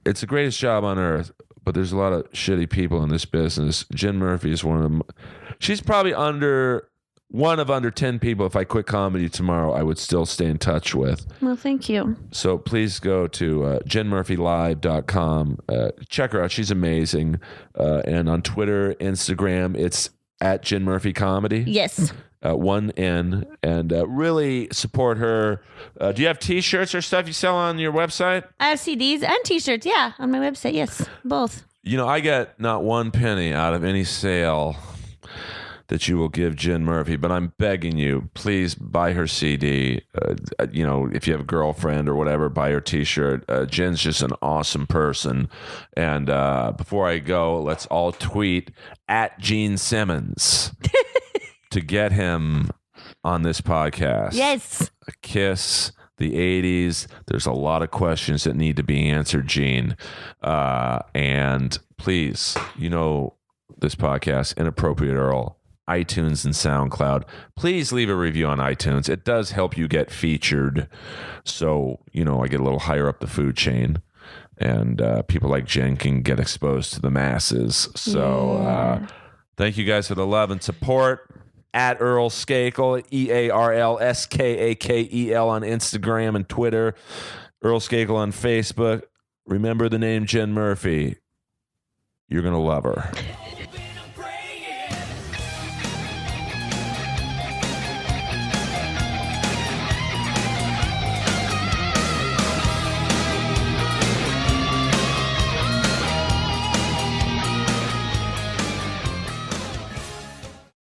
It's the greatest job on earth, but there's a lot of shitty people in this business. Jen Murphy is one of them. She's probably under 10 people. If I quit comedy tomorrow, I would still stay in touch with. Well, thank you. So please go to jenmurphylive.com. Check her out. She's amazing. And on Twitter, Instagram, it's at Jen Murphy Comedy. Yes. One N. And really support her. Do you have T-shirts or stuff you sell on your website? I have CDs and T-shirts, yeah, on my website. Yes, both. You know, I get not one penny out of any sale that you will give Jen Murphy, but I'm begging you, please buy her CD. If you have a girlfriend or whatever, buy her T-shirt. Jen's just an awesome person. And before I go, let's all tweet at Gene Simmons to get him on this podcast. Yes. A kiss. The 80s. There's a lot of questions that need to be answered, Gene. And please, this podcast, Inappropriate Earl, iTunes and SoundCloud. Please leave a review on iTunes. It does help you get featured. So, I get a little higher up the food chain. And people like Jen can get exposed to the masses. So thank you guys for the love and support. At Earl Skakel, EarlSkakel on Instagram and Twitter. Earl Skakel on Facebook. Remember the name Jen Murphy. You're going to love her.